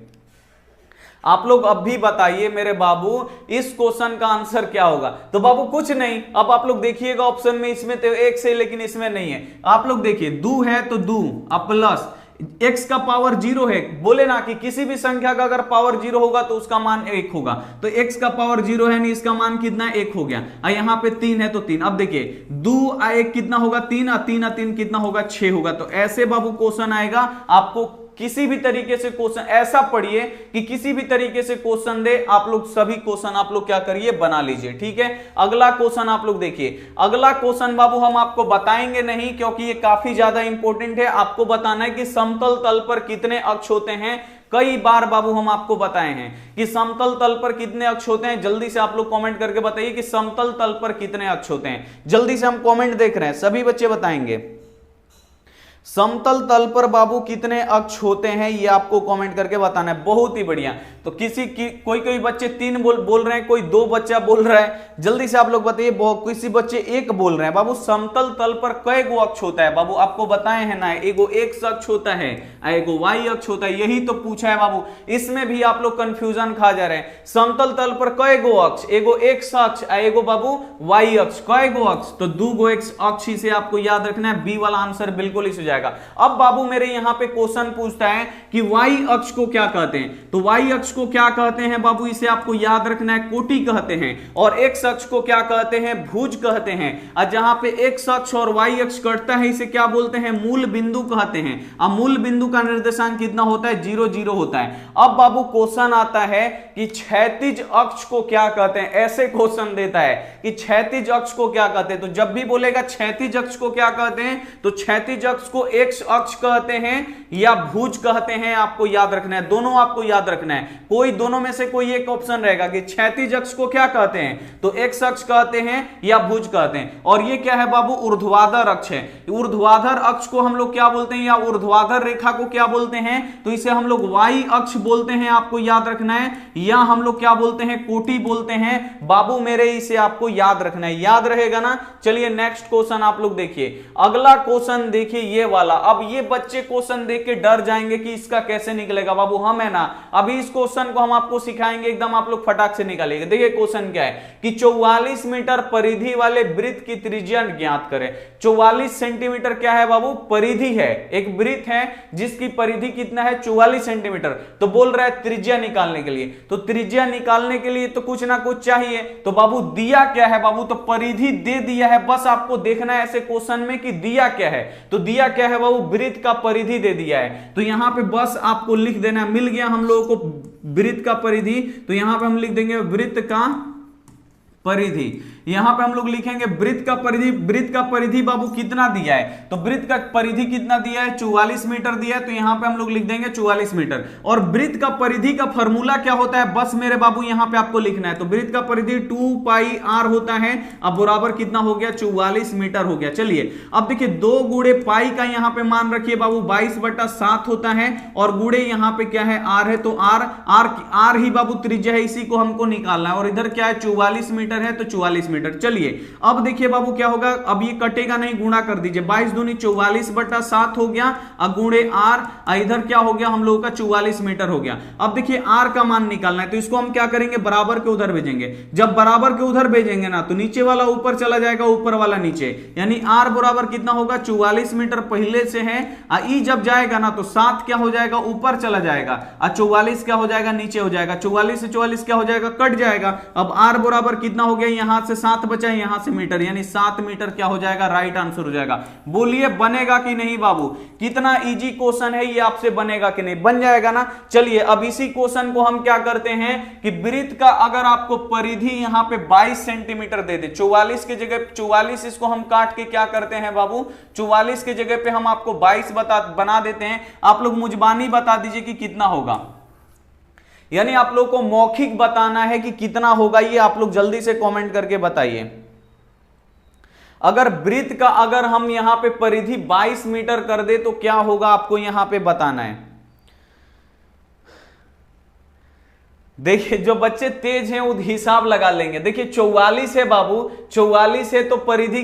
आप लोग अब भी बताइए मेरे बाबू इस क्वेश्चन का आंसर क्या होगा। तो बाबू कुछ नहीं, अब आप लोग देखिएगा ऑप्शन में, इसमें तो 1 से, लेकिन इसमें नहीं है। आप लोग देखिए 2 है तो 2, अब प्लस x का पावर 0 है। बोले ना कि किसी भी संख्या का अगर पावर 0 होगा तो उसका मान 1 होगा। तो x का पावर 0 है, नहीं इसका मान कितना, 1 हो गया। यहां पे 3 है तो 3। अब देखिए 2 1 कितना होगा, 3, 3 3 कितना होगा, 6 होगा। तो ऐसे बाबू क्वेश्चन आएगा। आपको किसी भी तरीके से क्वेश्चन ऐसा पढ़िए कि किसी भी तरीके से क्वेश्चन दे, आप लोग सभी क्वेश्चन आप लोग क्या करिए, बना लीजिए। ठीक है, अगला क्वेश्चन आप लोग देखिए। अगला क्वेश्चन बाबू हम आपको बताएंगे नहीं, क्योंकि ये काफी ज्यादा इंपॉर्टेंट है। आपको बताना है कि समतल तल पर कितने अक्ष होते हैं। कई बार बाबू हम आपको बताए हैं कि समतल तल पर कितने अक्ष होते हैं। जल्दी से आप लोग कमेंट करके बताइए कि समतल तल पर कितने अक्ष होते हैं। जल्दी से हम कमेंट देख रहे हैं, सभी बच्चे बताएंगे समतल तल पर बाबू कितने अक्ष होते हैं, ये आपको कमेंट करके बताना है। बहुत ही बढ़िया। तो कोई बच्चे 3 बोल रहे हैं, कोई 2 बच्चा बोल रहा है। जल्दी से आप लोग बताइए। किसी बच्चे 1 बोल रहे हैं। बाबू समतल तल पर कई गो अक्ष होता है बाबू, आपको बताए हैं ना, एगो x अक्ष होता है, एगो y अक्ष होता है। यही तो पूछा है बाबू, इसमें भी आप लोग कंफ्यूजन खा जा रहे हैं। समतल तल पर कई गो अक्ष, एगो x अक्ष, एगो बाबू y अक्ष, कई गो अक्ष, तो 2 गो x अक्ष से आपको याद रखना है। बी वाला आंसर बिल्कुल इस जाएगा। अब बाबू मेरे यहां पे क्वेश्चन पूछता है कि y अक्ष को क्या कहते हैं। तो y अक्ष को क्या कहते हैं बाबू, इसे आपको याद रखना है, कोटि कहते हैं। और x अक्ष को क्या कहते हैं, भुज कहते हैं। और जहां पे x अक्ष और y अक्ष कटता है इसे क्या बोलते हैं, मूल बिंदु कहते हैं। अब मूल बिंदु का निर्देशांक कितना होता है, 0 0 होता है। अब बाबू क्वेश्चन आता है कि क्षैतिज अक्ष को क्या कहते हैं। ऐसे क्वेश्चन देता है कि क्षैतिज अक्ष को क्या कहते हैं। तो जब भी बोलेगा क्षैतिज अक्ष को क्या कहते हैं, तो क्षैतिज अक्ष को को एक्स अक्ष कहते हैं या भुज कहते हैं, आपको याद रखना है, दोनों आपको याद रखना है। कोई दोनों में से कोई एक ऑप्शन रहेगा कि क्षैतिज अक्ष को क्या कहते हैं, तो एक्स अक्ष कहते हैं या भुज कहते हैं। और ये क्या है बाबू, ऊर्ध्वाधर अक्ष है। ऊर्ध्वाधर अक्ष को हम लोग क्या बोलते हैं, या ऊर्ध्वाधर रेखा को क्या बोलते हैं, तो इसे हम लोग वाई अक्ष बोलते हैं, आपको याद रखना है। या हम लोग क्या बोलते हैं, कोटि बोलते हैं बाबू मेरे, इसे आपको याद रखना है, याद रहेगा ना। चलिए नेक्स्ट क्वेश्चन आप लोग देखिए, अगला क्वेश्चन देखिए ये वाला। अब ये बच्चे क्वेश्चन देख के डर जाएंगे कि इसका कैसे निकलेगा बाबू, हम है ना अभी इस क्वेश्चन को हम आपको सिखाएंगे, एकदम आप लोग फटाक से निकालिएगा। देखिए क्वेश्चन क्या है कि 44 मीटर परिधि वाले वृत्त की त्रिज्या ज्ञात करें। 44 सेंटीमीटर क्या है बाबू, परिधि है, एक वृत्त है जिसकी परिधि कितना है 44 सेंटीमीटर। तो बोल रहा है त्रिज्या निकालने के लिए, तो त्रिज्या निकालने के लिए तो कुछ ना कुछ चाहिए। तो बाबू दिया क्या है बाबू, तो परिधि दे दिया है, बस आपको देखना है ऐसे क्वेश्चन में कि दिया क्या है। तो दिया क्या है बाबू, वृत्त का परिधि दे दिया है। तो यहां पे बस आपको लिख देना, मिल गया हम लोगों को वृत्त का परिधि। तो यहां पे हम लिख देंगे वृत्त का परिधि। यहां पे हम लोग लिखेंगे वृत्त का परिधि। वृत्त का परिधि बाबू कितना दिया है, तो वृत्त का परिधि कितना दिया है 44 मीटर दिया है। तो यहां पे हम लोग लिख देंगे 44 मीटर। और वृत्त का परिधि का फॉर्मूला क्या होता है, बस मेरे बाबू यहां पे आपको लिखना है। तो वृत्त का परिधि 2 पाई r होता है। अब बराबर कितना हो गया 44 मीटर हो गया। चलिए अब देखिए 2 गुणे पाई का यहां पे मान रखिए बाबू 22/7 होता है, और गुणे यहां पे क्या है r है, तो r ही बाबू त्रिज्या है, इसी को हमको निकालना है। और इधर क्या है 44 मीटर है, तो 44 मीटर। चलिए अब देखिए बाबू क्या होगा, अब ये कटेगा नहीं, गुणा कर दीजिए, 22 दूनी 44/7 हो गया, गुणे r, इधर क्या हो गया हम लोगों का 44 मीटर हो गया। अब देखिए r का मान निकालना है, तो इसको हम क्या करेंगे, बराबर के उधर भेजेंगे। जब बराबर के उधर भेजेंगे ना, तो नीचे वाला ऊपर चला जाएगा, ऊपर वाला नीचे, यानी r बराबर कितना होगा 44 मीटर पहले से है। ई जब जाएगा ना, तो 7 क्या हो जाएगा, ऊपर चला जाएगा, 44 क्या हो जाएगा, नीचे हो जाएगा। 44 से 44 क्या हो जाएगा, कट जाएगा। अब r बराबर कितना हो गया, यहां से 7 बचा, यहां से मीटर, यानी 7 मीटर क्या हो जाएगा, राइट आंसर हो जाएगा। बोलिए बनेगा कि नहीं बाबू, कितना इजी क्वेश्चन है ये, आपसे बनेगा कि नहीं, बन जाएगा ना। चलिए अब इसी क्वेश्चन को हम क्या करते हैं कि वृत्त का अगर आपको परिधि यहां पे 22 सेंटीमीटर दे दे, 44 की जगह 44, इसको हम काट के क्या करते हैं बाबू, 44 की जगह पे हम आपको 22 बना देते हैं। आप लोग मुजबानी बता दीजिए कि कितना होगा, यानी आप लोग को मौखिक बताना है कि कितना होगा, ये आप लोग जल्दी से कमेंट करके बताइए। अगर वृत्त का अगर हम यहां पे परिधि 22 मीटर कर दे तो क्या होगा, आपको यहां पे बताना है। देखिए जो बच्चे तेज हैं वो हिसाब लगा लेंगे। देखिए 44 है बाबू, 44 है तो परिधि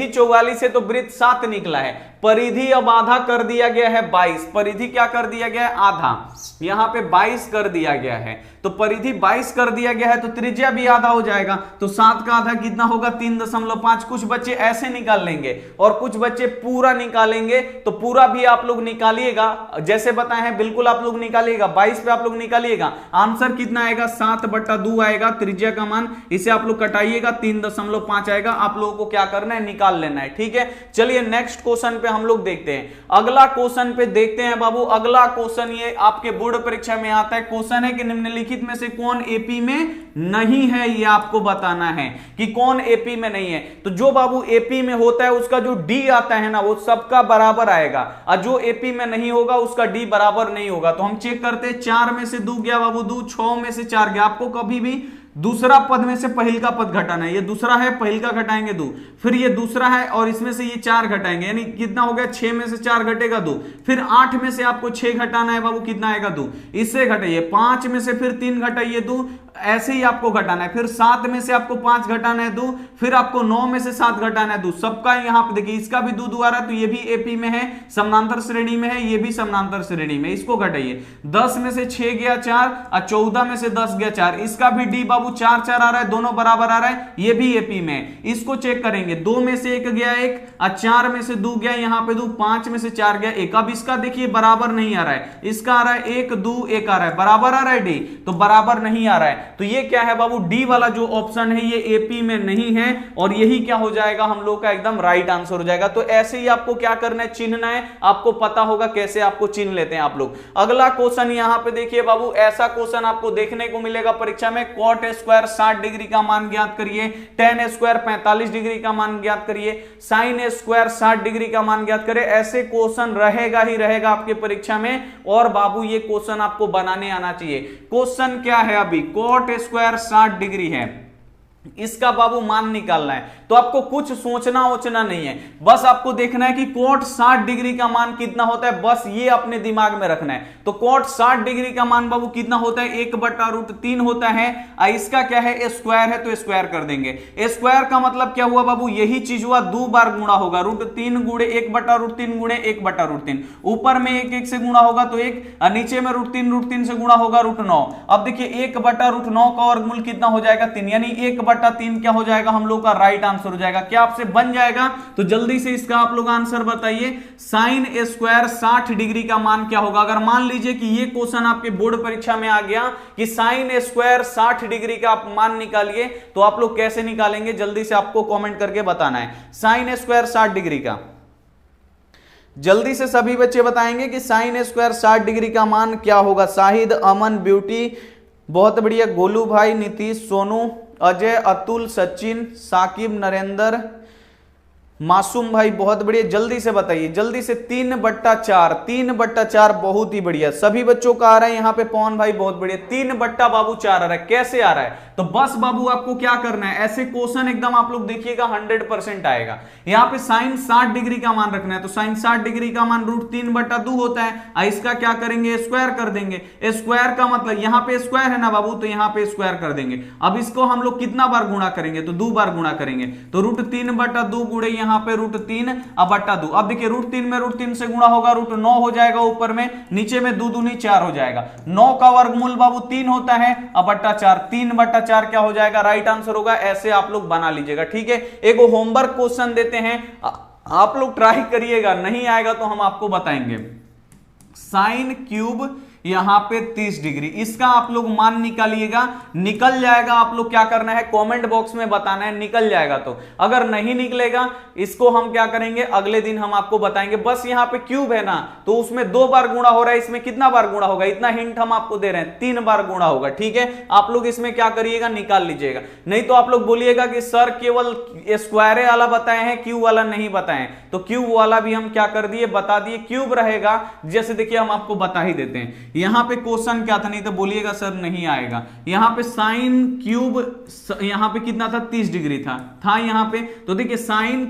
44 है तो वृत्त 7 निकला है। परिधि अब आधा कर दिया गया है 22, परिधि क्या कर दिया गया है आधा, यहां पे 22 कर दिया गया है। तो परिधि 22 कर दिया गया है तो त्रिज्या भी आधा हो जाएगा। तो 7 का आधा कितना होगा 3.5। कुछ बच्चे ऐसे निकाल लेंगे और कुछ बच्चे पूरा निकालेंगे। तो पूरा भी आप लोग निकालिएगा, जैसे बताए हैं बिल्कुल आप लोग निकालिएगा। 22 पे आप लोग निकालिएगा, आंसर कितना आएगा 7/2 आएगा त्रिज्या का मान। इसे आप लोग कटाइएगा 3.5 आएगा। आप लोगों को क्या करना है, निकाल लेना है, ठीक है। चलिए नेक्स्ट क्वेश्चन पे हम लोग देखते हैं। अगला क्वेश्चन पे देखते हैं बाबू। अगला क्वेश्चन ये आपके बोर्ड परीक्षा में आता है। क्वेश्चन है कि निम्नलिखित में से कौन एपी में नहीं है, ये आपको बताना है कि कौन एपी में नहीं है। तो जो बाबू एपी में होता है उसका जो डी आता है ना वो सबका बराबर आएगा, और जो एपी में नहीं होगा उसका डी बराबर नहीं होगा। तो हम चेक करते हैं, 4 में से 2 गया बाबू 2, 6 में से 4 गया। आपको कभी भी दूसरा पद में से पहिल का पद घटाना है। ये दूसरा है, पहिल का घटाएंगे 2, फिर ये दूसरा है और इसमें से ये 4 घटाएंगे, यानी कितना हो गया 6 में से 4 घटेगा 2। फिर 8 में से आपको 6 घटाना है बाबू, कितना आएगा 2, इससे घटाइए। 5 में से फिर 3 घटाइए 2, ऐसे ही आपको घटाना है। फिर 7 में से आपको 5 घटाना है 2, फिर आपको 9 में से 7 घटाना है 2। सबका यहां पे देखिए, इसका भी 2 आ रहा है तो ये भी एपी में है, समानांतर श्रेणी में है, ये भी समानांतर श्रेणी में। इसको घटाइए, 10 में से 6 गया 4 और 14 में से 10 गया 4। इसका भी डी बाबू 4 4 आ रहा है, दोनों बराबर आ रहा है, ये भी एपी में। इसको चेक करेंगे, 2 में से 1 गया 1 और 4 में से 2 गया, यहां पे 2, 5 में से 4 गया 1। अब इसका देखिए बराबर नहीं आ रहा है, इसका आ रहा है 1 2 1 आ रहा है, बराबर आ रहा है डी, तो बराबर नहीं आ रहा है। तो ये क्या है बाबू, डी वाला जो ऑप्शन है ये एपी में नहीं है और यही क्या हो जाएगा हम लोग का एकदम राइट आंसर हो जाएगा। तो ऐसे ही आपको क्या करना है, चिन्हना है, आपको पता होगा कैसे आपको चिन्ह लेते हैं आप लोग। अगला क्वेश्चन यहां पे देखिए बाबू, ऐसा क्वेश्चन आपको देखने को मिलेगा परीक्षा में, कॉट स्क्वायर 60 डिग्री का मान ज्ञात करिए, टेन स्क्वायर 45 डिग्री का मान ज्ञात करिए, साइन स्क्वायर 60 डिग्री का मान ज्ञात करें। ऐसे क्वेश्चन रहेगा ही रहेगा आपके परीक्षा में और बाबू ये क्वेश्चन आपको बनाने आना चाहिए। क्वेश्चन क्या है अभी, कॉट स्क्वायर 60 डिग्री है, इसका बाबू मान निकालना है। तो आपको कुछ सोचना ओचना नहीं है, बस आपको देखना है कि कोट 60 डिग्री का मान कितना होता है, बस ये अपने दिमाग में रखना है। तो कोट 60 डिग्री का मान बाबू कितना होता है, 1/√3 होता है। इसका क्या है, स्क्वायर है तो स्क्वायर कर देंगे। स्क्वायर का मतलब क्या हुआ बाबू, यही चीज हुआ, 2 बार गुणा होगा, √3 गुणे 1/√3 गुणे 1/√3, ऊपर में 1 से गुणा होगा तो 1, नीचे में √3 से गुणा होगा √9। अब देखिए 1/√9 का वर्गमूल कितना हो जाएगा, 3, यानी 1/3 क्या हो जाएगा हम लोग का राइट आंसर हो जाएगा। क्या आपसे बन जाएगा, तो जल्दी से इसका आप लोग आंसर बताइए। साइन स्क्वायर 60 डिग्री का मान क्या होगा। अगर मान लीजिए कि ये क्वेश्चन आपके बोर्ड परीक्षा में आ गया कि साइन स्क्वायर 60 डिग्री का आप मान निकालिए, तो आप लोग कैसे निकालेंगे, जल्दी से आपको कमेंट करके बताना है। साइन स्क्वायर 60 डिग्री का जल्दी से सभी बच्चे बताएंगे कि साइन स्क्वायर 60 डिग्री का मान क्या होगा। शाहिद, अमन, ब्यूटी, बहुत बढ़िया, गोलू भाई, नीतीश, सोनू, अजय, अतुल, सचिन, साकिब, नरेंद्र, मासूम भाई, बहुत बढ़िया, जल्दी से बताइए, जल्दी से। 3/4, 3/4, बहुत ही बढ़िया, सभी बच्चों का आ रहा है। यहाँ पे पवन भाई बहुत बढ़िया, 3/4 आ रहा है। कैसे आ रहा है, तो बस बाबू आपको क्या करना है, ऐसे क्वेश्चन एकदम आप लोग देखिएगा 100% आएगा। यहाँ पे साइन 60 डिग्री का मान रखना है, तो साइन 60 डिग्री का मान √3/2 होता है। इसका क्या करेंगे, स्क्वायर कर देंगे। स्क्वायर का मतलब यहाँ पे स्क्वायर है ना बाबू, तो यहाँ पे स्क्वायर कर देंगे। अब इसको हम लोग कितना बार गुणा करेंगे, तो 2 बार गुणा करेंगे, तो √3/2 गुणे यहाँ पे √3/2। अब देखिए √3 में √3 से गुणा होगा, √9 हो जाएगा ऊपर में, नीचे में 2 दूनी 4 हो जाएगा। 9 का वर्गमूल बाबू 3 होता है, 4, 3/4 क्या हो जाएगा, राइट आंसर होगा। ऐसे आप लोग बना लीजिएगा, ठीक है। एक होमवर्क क्वेश्चन देते हैं, आप लोग ट्राई करिएगा, नहीं आएगा तो हम आपको बताएंगे। साइन क्यूब यहां पे 30 डिग्री, इसका आप लोग मान निकालिएगा, निकल जाएगा। आप लोग क्या करना है, कमेंट बॉक्स में बताना है निकल जाएगा। तो अगर नहीं निकलेगा, इसको हम क्या करेंगे, अगले दिन हम आपको बताएंगे। बस यहाँ पे क्यूब है ना, तो उसमें 2 बार गुणा हो रहा है, इसमें कितना बार गुणा होगा, इतना हिंट हम आपको दे रहे हैं, 3 बार गुणा होगा, ठीक है। आप लोग इसमें क्या करिएगा, निकाल लीजिएगा। नहीं तो आप लोग बोलिएगा कि सर केवल स्क्वायर वाला बताए हैं, क्यूब वाला नहीं बताए, तो क्यूब वाला भी हम क्या कर दिए, बता दिए। क्यूब रहेगा, जैसे देखिए हम आपको बता ही देते हैं। यहां पे क्वेश्चन क्या था, नहीं तो बोलिएगा सर नहीं आएगा। यहां पे साइन क्यूब यहां पे कितना था, 30 डिग्री था यहां पे। तो देखिए साइन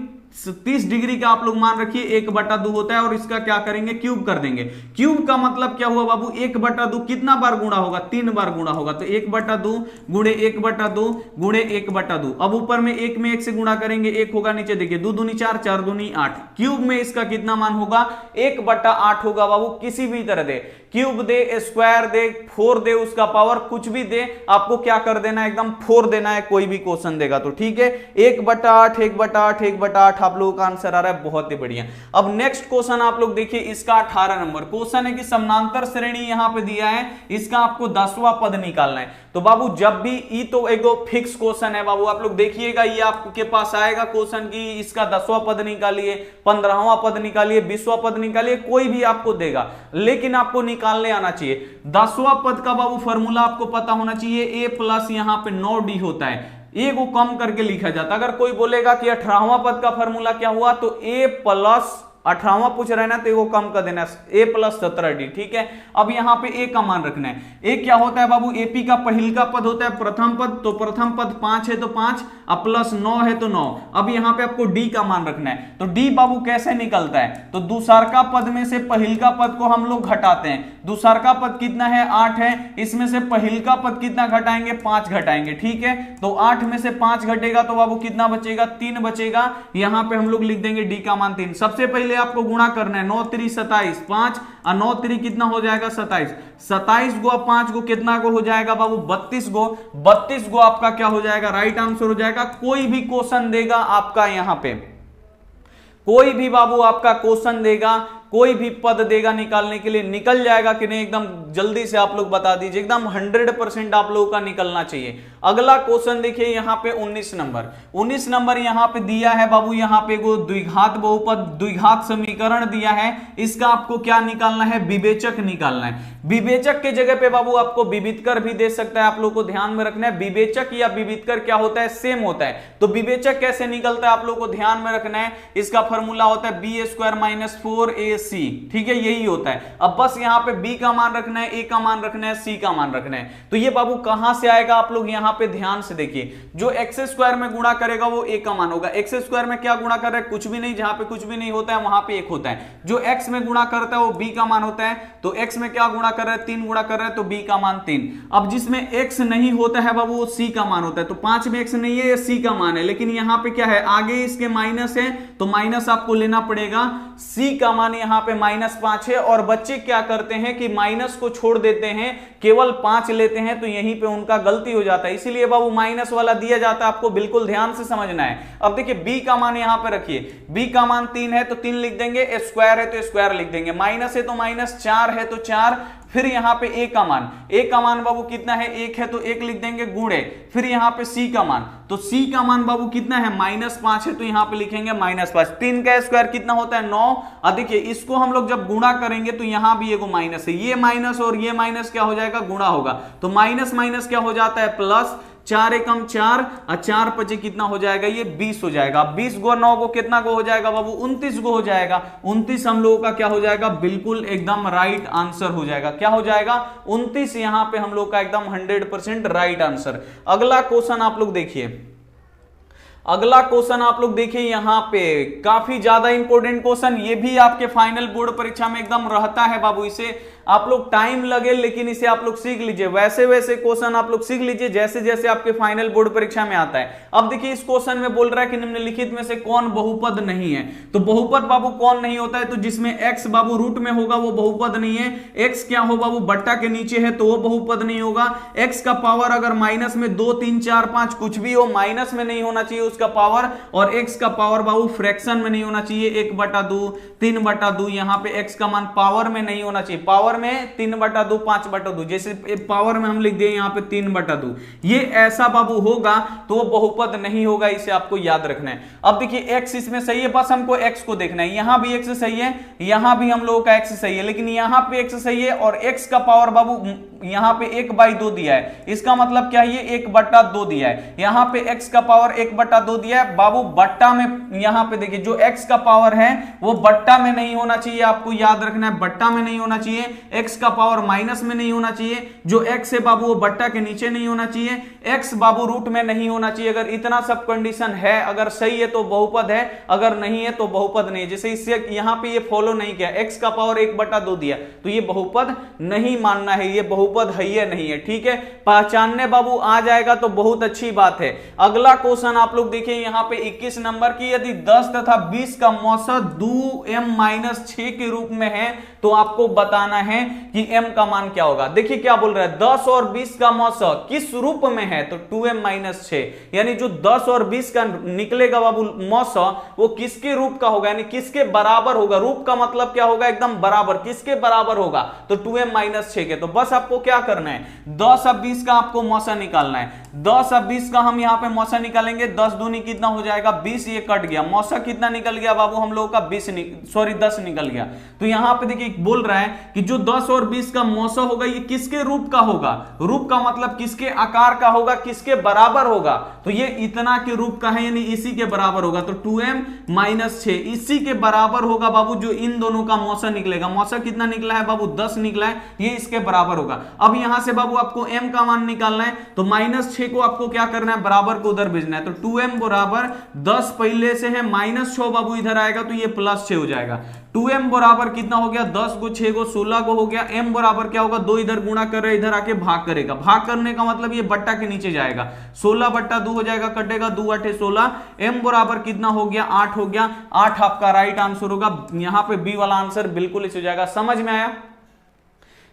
30 डिग्री का आप लोग मान रखिए 1/2 होता है, और इसका क्या करेंगे, क्यूब कर देंगे। क्यूब का मतलब क्या हुआ बाबू, 1/2 कितना बार गुणा होगा, 3 बार गुणा होगा, तो 1/2 गुणे 1/2 गुणे 1/2। अब ऊपर में 1 में 1 से गुणा करेंगे, 1 होगा, नीचे देखिए 2 दूनी 4, 4 दूनी 8। क्यूब में इसका कितना मान होगा, 1/8 होगा बाबू। किसी भी तरह दे, क्यूब दे, स्क्वायर दे, 4 दे, उसका पावर कुछ भी दे, आपको क्या कर देना है, एकदम 4 देना है, कोई भी क्वेश्चन देगा तो, ठीक है। 1/8, 1/8, 1/8 आप लोगों का आंसर आ रहा है, बहुत ही बढ़िया। अब नेक्स्ट क्वेश्चन आप लोग देखिए, इसका 18 नंबर क्वेश्चन है कि समानांतर श्रेणी यहां पे दिया है, इसका आपको 10वां पद निकालना है। तो बाबू जब भी ई तो एक फिक्स क्वेश्चन है बाबू, आप लोग देखिएगा ये आपके पास आएगा क्वेश्चन की इसका 10वां पद निकालिए, 15वां पद निकालिए, 20वां पद निकालिए, कोई भी आपको देगा, लेकिन आपको निकालने आना चाहिए। 10वां पद का बाबू फॉर्मूला आपको पता होना चाहिए, a+ यहां पे 9d होता है, ए को कम करके लिखा जाता है। अगर कोई बोलेगा कि 18वां पद का फॉर्मूला क्या हुआ, तो a+ 18वां पूछ रहे ना, तो वो कम कर देना, a+ 17d, ठीक है। अब यहां पे a का मान रखना है। a क्या होता है बाबू, AP का पहिल का पद होता है प्रथम पद, तो प्रथम पद 5 है तो 5, अब +9 है तो 9। अब यहां पे आपको d का मान रखना है, तो d बाबू कैसे निकलता है, तो दूसरका पद में से पहिल का पद को हम लोग घटाते हैं। दूसरका पद कितना है, 8 है, इसमें से पहिल का पद कितना घटाएंगे, 5 घटाएंगे, ठीक है। तो 8 में से 5 घटेगा तो बाबू कितना बचेगा, 3 बचेगा। यहां पे हम लोग लिख देंगे d का मान 3। सबसे पहले आपको गुणा करना है, 9 3 27, 5 और 9 3 कितना हो जाएगा, 27। 27 गो 5 गो कितना को हो जाएगा बाबू, 32 गो। 32 गो आपका क्या हो जाएगा, राइट आंसर हो जाएगा। कोई भी क्वेश्चन देगा आपका, यहां पे कोई भी बाबू आपका क्वेश्चन देगा, कोई भी पद देगा निकालने के लिए, निकल जाएगा कि नहीं एकदम जल्दी से आप लोग बता दीजिए, एकदम 100% आप लोगों का निकलना चाहिए। अगला क्वेश्चन देखिए यहाँ पे 19 नंबर यहाँ पे दिया है बाबू, यहाँ पे वो द्विघात बहुपद द्विघात समीकरण दिया है, इसका आपको क्या निकालना है, विवेचक निकालना है। विवेचक के जगह पे बाबू आपको विविधकर भी दे सकता है, आप लोग को ध्यान में रखना है विवेचक या विविधकर क्या होता है, सेम होता है। तो विवेचक कैसे निकलता है आप लोग को ध्यान में रखना है, इसका फॉर्मूला होता है बी स्क्वायर माइनस 4ac, ठीक है, यही होता है। अब बस यहाँ पे b का मान रखना है, a का मान रखना है, c का मान रखना है। तो ये बाबू कहां से आएगा, आप लोग यहाँ पे ध्यान से देखिए, जो एक्स स्क्वायर में गुणा करेगा वो a का मान होगा। एक्स स्क्वायर में क्या गुणा कर रहा है, कुछ भी नहीं, जहां पे कुछ भी नहीं होता है वहां पे 1 होता है। जो x में गुणा करता है वो b का मान होता है, तो x में क्या गुणा कर रहा है, 3 गुणा कर रहा है, तो b का मान 3। अब जिसमें x नहीं होता है बाबू वो c का मान होता है, तो 5 में x नहीं है, ये c का मान है, लेकिन यहाँ पे क्या है, आगे इसके माइनस है, तो माइनस आपको लेना पड़ेगा। c का मान यहाँ पे -5 है, और बच्चे क्या करते हैं कि माइनस को छोड़ देते हैं, केवल 5 लेते हैं, तो यहीं पे उनका गलती हो जाता है, इसीलिए बाबू माइनस वाला दिया जाता है, आपको बिल्कुल ध्यान से समझना है। अब देखिए b का मान यहाँ पे रखिए, b का मान 3 है तो 3 लिख देंगे, स्क्वायर है तो स्क्वायर लिख देंगे, माइनस है तो माइनस, 4 है तो 4, फिर यहाँ पे a का मान बाबू कितना है, 1 है तो 1 लिख देंगे गुणे, फिर यहाँ पे c का मान, तो c का मान बाबू कितना है, -5 है, तो यहाँ पे लिखेंगे -5। 3 का स्क्वायर कितना होता है, 9। अब देखिए इसको हम लोग जब गुणा करेंगे तो यहाँ भी एगो माइनस है, ये माइनस और ये माइनस क्या हो जाएगा, गुणा होगा, तो माइनस माइनस क्या हो जाता है, प्लस, 4 एकम 4 और 4 पचे कितना हो जाएगा, ये 20 हो जाएगा। 20 गो 9 को कितना को हो जाएगा बाबू, 29 गो हो जाएगा। 29 हम लोगों का क्या हो जाएगा, बिल्कुल एकदम राइट आंसर हो जाएगा। क्या हो जाएगा, 29 यहाँ पे हम लोग का एकदम 100% राइट आंसर। अगला क्वेश्चन आप लोग देखिए, अगला क्वेश्चन आप लोग देखिए, यहाँ पे काफी ज्यादा इंपॉर्टेंट क्वेश्चन, ये भी आपके फाइनल बोर्ड परीक्षा में एकदम रहता है बाबू, इसे आप लोग टाइम लगे लेकिन इसे आप लोग सीख लीजिए, वैसे वैसे क्वेश्चन आप लोग सीख लीजिए जैसे जैसे आपके फाइनल बोर्ड परीक्षा में आता है। अब देखिए इस क्वेश्चन में बोल रहा है कि निम्नलिखित में से कौन बहुपद नहीं है, तो बहुपद बाबू कौन नहीं होता है, तो जिसमें x बाबू रूट में होगा वो बहुपद नहीं है, x क्या हो बाबू बट्टा के नीचे है तो वो बहुपद नहीं होगा, x का पावर अगर माइनस में 2 3 4 5 कुछ भी हो, माइनस में नहीं होना चाहिए उसका पावर, और x का पावर बाबू फ्रैक्शन में नहीं होना चाहिए, 1/2 3/2, यहाँ पे x का मान पावर में नहीं होना चाहिए, पावर में 3/2 5/2, जैसे पावर में हम लिख दिए यहाँ पे 3/2, ये ऐसा बाबू होगा तो वो बहुपद नहीं होगा, इसे आपको याद रखना है। अब देखिए x इसमें सही है, बस हमको x को देखना है, यहां भी x सही है, यहां भी हम लोगों का x सही है, लेकिन यहां पे x सही है और x का पावर बाबू यहां पे 1/2 दिया है, इसका मतलब क्या है, ये 1/2 दिया है, यहां पे x का पावर 1/2 दिया है बाबू, बट्टा में यहां पे देखिए जो x का पावर है वो बट्टा में नहीं होना चाहिए, आपको याद रखना है, बट्टा में नहीं होना चाहिए, x का पावर माइनस में नहीं होना चाहिए, जो x है बाबू वो बट्टा के नीचे नहीं होना चाहिए, x बाबू रूट में नहीं होना चाहिए। अगर इतना सब कंडीशन है, अगर सही है तो बहुपद है, अगर नहीं है तो बहुपद नहीं है। जैसे इससे यहां पे ये फॉलो नहीं किया, x का पावर 1/2 दिया तो ये बहुपद नहीं मानना है, ये बहुपद है या नहीं है, ठीक है, पहचानने बाबू आ जाएगा तो बहुत अच्छी बात है। अगला क्वेश्चन आप लोग देखिए यहाँ पे 21 नंबर की, यदि 10 तथा 20 का मौसा 2m-6 के रूप में है तो आपको बताना है कि m का मान क्या होगा। देखिए क्या बोल रहा है, 10 और 20 का मौसा किस रूप में है, तो 2m-6, यानी जो 10 और 20 का निकलेगा बाबू मौसा वो किसके रूप का होगा, यानी किसके बराबर होगा, रूप का मतलब क्या होगा, एकदम बराबर, किसके बराबर होगा, तो 2m-6 के। तो बस आपको क्या करना है, 10 और 20 का आपको मौसा निकालना है, 10 और 20 का हम यहाँ पे मौसा निकालेंगे, 10 दूनी कितना हो जाएगा 20, ये कट गया, मौसा कितना निकल गया बाबू हम लोगों का 10 निकल गया। तो यहाँ पे देखिए बोल रहा है कि जो 10 और 20 का मौसा होगा ये किसके रूप का होगा, रूप का मतलब किसके आकार का होगा, किसके बराबर होगा, तो ये इतना के रूप का है, यानी इसी के बराबर होगा, तो 2m-6 इसी के बराबर होगा बाबू, जो इन दोनों का मौसा निकलेगा, मौसा कितना निकला है बाबू 10 निकला है, ये इसके बराबर होगा। अब यहां से बाबू आपको m का मान निकालना है, तो -6 को आपको क्या करना है, बराबर को उधर भेजना है, तो 2m बराबर 10 पहले से है, -6 बाबू इधर आएगा तो ये +6 हो जाएगा, 2m बराबर कितना हो गया, 10 को 6 को 16 को हो गया, m बराबर क्या होगा, 2 इधर गुणा कर रहे, इधर आके भाग करेगा, भाग करने का मतलब ये बट्टा के नीचे जाएगा, 16/2 हो जाएगा, कटेगा 2 8 16, m बराबर कितना हो गया, 8 हो गया, 8 आपका राइट आंसर होगा। यहाँ पे बी वाला आंसर बिल्कुल इस हो जाएगा। समझ में आया,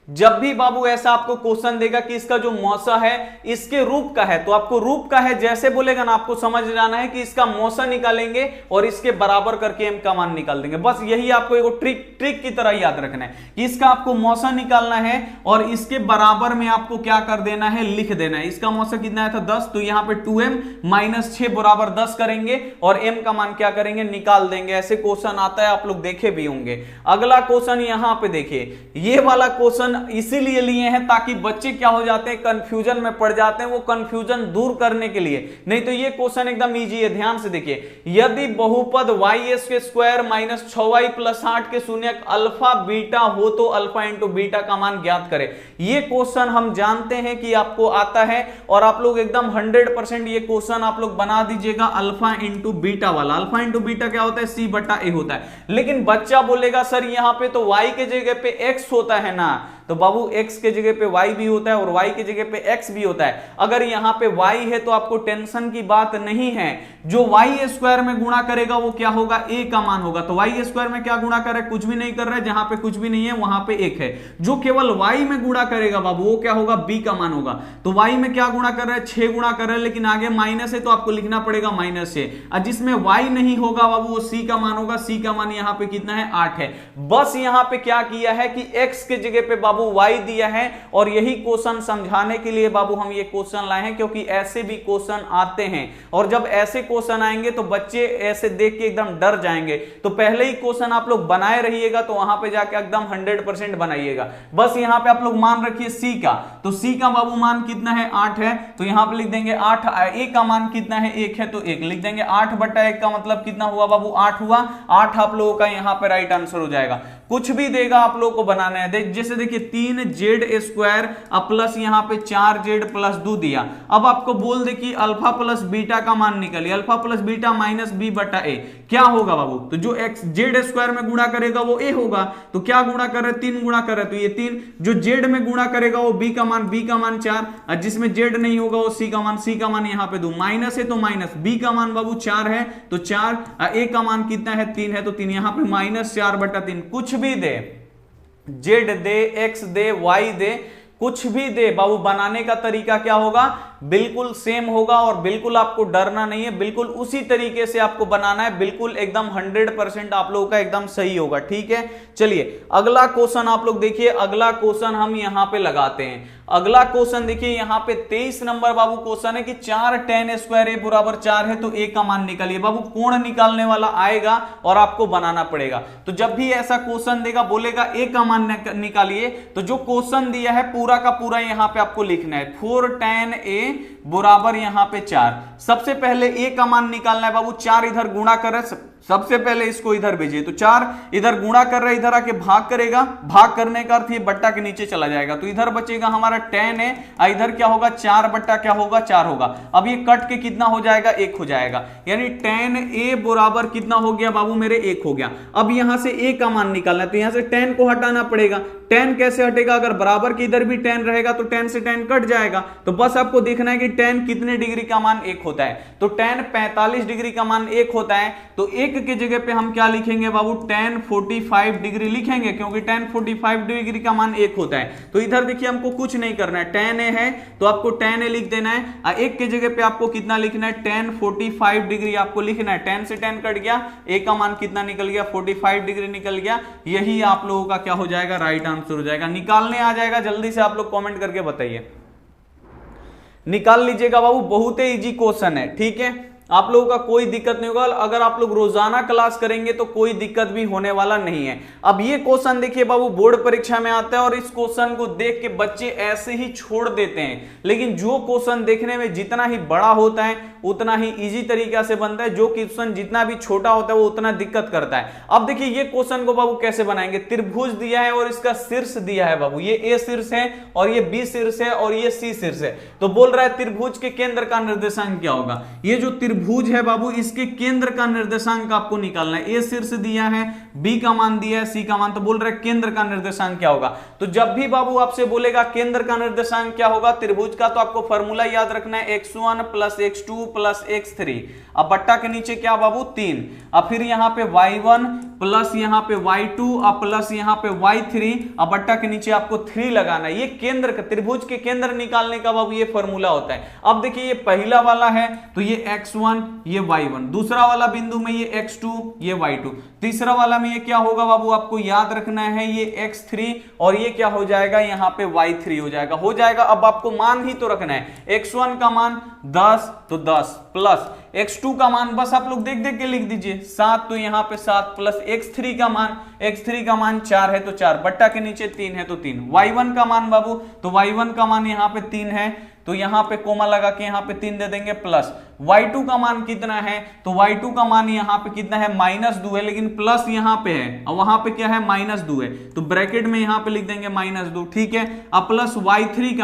जब भी बाबू ऐसा आपको क्वेश्चन देगा कि इसका जो मौसा है इसके रूप का है, तो आपको रूप का है जैसे बोलेगा ना, आपको समझ जाना है कि इसका मौसा निकालेंगे और इसके बराबर करके m का मान निकाल देंगे। बस यही आपको एक ट्रिक की तरह याद रखना है कि इसका आपको मौसा निकालना है और इसके बराबर में आपको क्या कर देना है, लिख देना है। इसका मौसा कितना आया था 10, तो यहां पे 2m माइनस 6 बराबर 10 करेंगे और m का मान क्या करेंगे, निकाल देंगे। ऐसे क्वेश्चन आता है, आप लोग देखे भी होंगे। अगला क्वेश्चन यहां पे देखिए, ये वाला क्वेश्चन इसीलिए लिए हैं ताकि बच्चे क्या हो जाते हैं, कंफ्यूजन में पड़ जाते हैं। वो कंफ्यूजन दूर करने के लिए, नहीं तो ये क्वेश्चन एकदम इजी है। ध्यान से देखिए, यदि बहुपद y(s) के स्क्वायर माइनस 6y प्लस 8 के शून्यक अल्फा बीटा हो तो अल्फा इंटू बीटा का मान ज्ञात करें। ये क्वेश्चन हम जानते हैं कि आपको आता है और आप लोग एकदम 100% ये क्वेश्चन आप लोग बना दीजिएगा अल्फा इंटू बीटा वाला। अल्फा इंटू बीटा क्या होता है, c/a होता है। लेकिन बच्चा बोलेगा सर यहाँ पे तो y के जगह पे x होता है ना, तो बाबू x के जगह पे y भी होता है और y के जगह पे x भी होता है। अगर यहाँ पे y है तो आपको टेंशन की बात नहीं है, जो y स्क्वायर में गुणा करेगा वो क्या होगा, a का मान होगा। तो y स्क्वायर में क्या गुणा कर रहा है, कुछ भी नहीं कर रहा है, जहां पे कुछ भी नहीं है वहां पे 1 है। जो केवल y में गुणा करेगा बाबू वो क्या होगा, b का मान होगा। तो y में क्या गुणा कर रहा है, 6 गुणा कर रहा है, लेकिन आगे माइनस है तो आपको लिखना पड़ेगा -6। और जिसमें y नहीं होगा बाबू वो c का मान होगा। c का मान यहाँ पे कितना है, 8 है। बस यहाँ पे क्या किया है कि x के जगह पे बाबू y दिया है और यही क्वेश्चन समझाने के लिए बाबू हम ये क्वेश्चन लाए हैं, क्योंकि ऐसे भी क्वेश्चन आते हैं और जब ऐसे क्वेश्चन आएंगे तो बच्चे ऐसे देख के एकदम डर जाएंगे। तो पहले ही क्वेश्चन आप लोग बनाए रहिएगा, तो वहां पे जाके एकदम 100% बनाइएगा। बस यहाँ पे आप लोग मान रखिए c का, तो c का बाबू मान कितना है, 8 है, तो यहाँ पे लिख देंगे 8। a का मान कितना है, 1 है, तो 1 लिख देंगे। 8/1 का मतलब कितना हुआ बाबू, 8 हुआ। 8 आप लोगों का यहाँ पे राइट आंसर हो जाएगा। कुछ भी देगा आप लोगों को बनाना है। जैसे देखिए 3z² प्लस यहाँ पे 4z प्लस 2 दिया। अब आपको बोल दे कि अल्फा प्लस बीटा का मान निकलिए, alpha plus beta minus b/a क्या होगा बाबू, तो जो x z² में गुणा करेगा वो a होगा। तो क्या गुणा कर रहे, 3 गुणा कर रहे, तो ये 3। जो z में गुणा करेगा वो b का मान 4, और जिसमें z नहीं होगा वो c का मान यहाँ पे 2, माइनस है तो माइनस, b का मान बाबू 4 है तो 4, a का मान कितना है, 3 है तो 3, यहाँ पे -4/3। कुछ भी दे, z दे, x दे, y दे, कुछ भी दे बाबू, बनाने का तरीका क्या होगा, बिल्कुल सेम होगा और बिल्कुल आपको डरना नहीं है। बिल्कुल उसी तरीके से आपको बनाना है, बिल्कुल एकदम 100% आप लोगों का एकदम सही होगा। ठीक है, चलिए अगला क्वेश्चन आप लोग देखिए। अगला क्वेश्चन हम यहां पे लगाते हैं। अगला क्वेश्चन देखिए, यहां पे 23 नंबर बाबू क्वेश्चन है कि 4 tan² a बराबर 4 है तो a का मान निकालिए। बाबू कोण निकालने वाला आएगा और आपको बनाना पड़ेगा। तो जब भी ऐसा क्वेश्चन देगा, बोलेगा a का मान निकालिए, तो जो क्वेश्चन दिया है पूरा का पूरा यहां पे आपको लिखना है। 4 tan a बराबर यहां पे 4। सबसे पहले a का मान निकालना है बाबू। 4 इधर गुणा कर रहे, सबसे पहले इसको इधर भेजिए। तो 4 इधर गुणा कर रहे, इधर आके भाग करेगा, भाग करने का अर्थ ये बट्टा के नीचे चला जाएगा। तो इधर बचेगा हमारा tan है, इधर क्या होगा, 4/4 होगा। अब ये कट के कितना हो जाएगा, 1 हो जाएगा। यानी tan a बराबर कितना हो गया बाबू मेरे, 1 हो गया। अब यहां से a का मान निकालना है, तो यहां से tan को हटाना पड़ेगा। tan कैसे हटेगा, अगर बराबर के इधर भी tan रहेगा तो tan से tan कट जाएगा। तो बस आपको देखना है कि tan कितने डिग्री का मान 1 होता है। तो tan 45 डिग्री का मान 1 होता है। तो 1 के जगह पे हम क्या लिखेंगे बाबू, tan 45 डिग्री लिखेंगे, क्योंकि tan 45 डिग्री का मान 1 होता है। तो इधर देखिए हमको कुछ नहीं करना है, tan a है तो आपको tan a लिख देना है। 1 के जगह पे आपको कितना लिखना है, tan 45 डिग्री आपको लिखना है। tan से tan कट गया, a का मान कितना निकल गया, 45 डिग्री निकल गया। यही आप लोगों का क्या हो जाएगा, राइट आंसर हो जाएगा। निकालने आ जाएगा, जल्दी से आप लोग कमेंट करके बताइए, निकाल लीजिएगा बाबू। बहुत ही इजी क्वेश्चन है, ठीक है, आप लोगों का कोई दिक्कत नहीं होगा। अगर आप लोग रोजाना क्लास करेंगे तो कोई दिक्कत भी होने वाला नहीं है। अब ये क्वेश्चन देखिए बाबू, बोर्ड परीक्षा में आता है और इस क्वेश्चन को देख के बच्चे ऐसे ही छोड़ देते हैं। लेकिन जो क्वेश्चन देखने में जितना ही बड़ा होता है उतना ही इजी तरीका से बनता है, जो क्वेश्चन जितना भी छोटा होता है वो उतना दिक्कत करता है। अब देखिए ये क्वेश्चन को बाबू कैसे बनाएंगे, त्रिभुज दिया है और इसका शीर्ष दिया है बाबू, ये ए शीर्ष है और ये बी शीर्ष है और ये सी शीर्ष है। तो बोल रहा है त्रिभुज के केंद्र का निर्देशांक क्या होगा। ये जो त्रिभुज है बाबू, इसके केंद्र का निर्देशांक आपको निकालना है। ए शीर्ष दिया है, बी का मान दिया है, सी का मान, तो बोल रहे केंद्र का निर्देशांक क्या होगा। तो जब भी बाबू आपसे बोलेगा केंद्र का निर्देशांक क्या होगा त्रिभुज का, तो आपको फॉर्मूला याद रखना है, x1 plus x2 plus x3। अब बट्टा के नीचे क्या बाबू, 3। अब फिर यहाँ पे y1 प्लस यहाँ पे y2 और प्लस यहाँ पे y3 और बट्टा के नीचे आपको 3 लगाना है। ये केंद्र का, त्रिभुज के केंद्र निकालने का बाबू ये फॉर्मूला होता है। अब देखिए ये पहला वाला है तो ये x1 ये y1, दूसरा वाला बिंदु में ये x2 ये y2, तीसरा वाला में ये क्या होगा बाबू आपको याद रखना है ये x3 और ये क्या हो जाएगा यहाँ पे y3 हो जाएगा। अब आपको मान ही तो रखना है, x1 का मान 10 तो 10 प्लस x2 का मान बस आप लोग देख देख के लिख दीजिए 7 तो यहाँ पे 7 प्लस x3 का मान 4 है तो 4, बट्टा के नीचे 3 है तो 3, y1 का मान बाबू तो y1 का मान यहाँ पे 3 है तो यहाँ पे कोमा लगा के यहाँ पे 3 दे देंगे, प्लस y2 का मान कितना है तो y2 का मान यहाँ पे कितना है -2 है, लेकिन प्लस यहाँ पे है और वहां पे क्या है -2 है तो ब्रैकेट में यहाँ पे लिख देंगे -2, ठीक है। अब प्लस y3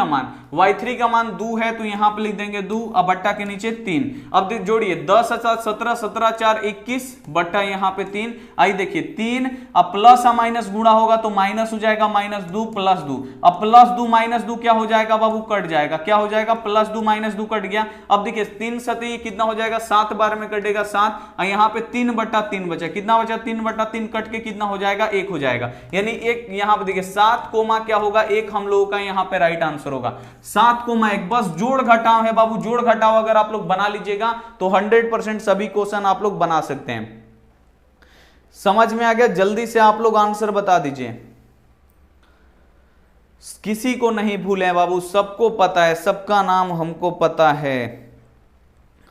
का मान 2 है तो यहाँ पे लिख देंगे 2 और बट्टा के नीचे 3। अब जोड़िए 10 17 17 4 21 बट्टा यहाँ पे 3, आई देखिए 3 अब प्लस और माइनस गुणा होगा तो माइनस हो जाएगा -2 प्लस 2, अब प्लस 2 -2 क्या हो जाएगा बाबू कट जाएगा, क्या हो जाएगा प्लस 2 -2 कट गया। अब देखिए 3 7 ये कितना हो जाएगा 7 बार में कटेगा 7 और यहाँ पे 3/3 बचा, कितना बचा 3/3 कट के कितना हो जाएगा 1 हो जाएगा, यानी एक यहाँ पे देखिए 7 कोमा क्या होगा 1 हम लोगों का यहाँ पे राइट आंसर होगा 7 कोमा 1। बस जोड़ घटाव है बाबू, जोड़ घटाव अगर आप लोग बना लीजिएगा तो 100% सभी क्वेश्चन आप लोग बना सकते हैं। समझ में आ गया? जल्दी से आप लोग आंसर बता दीजिए, किसी को नहीं भूलें बाबू, सबको पता है, सबका नाम हमको पता है।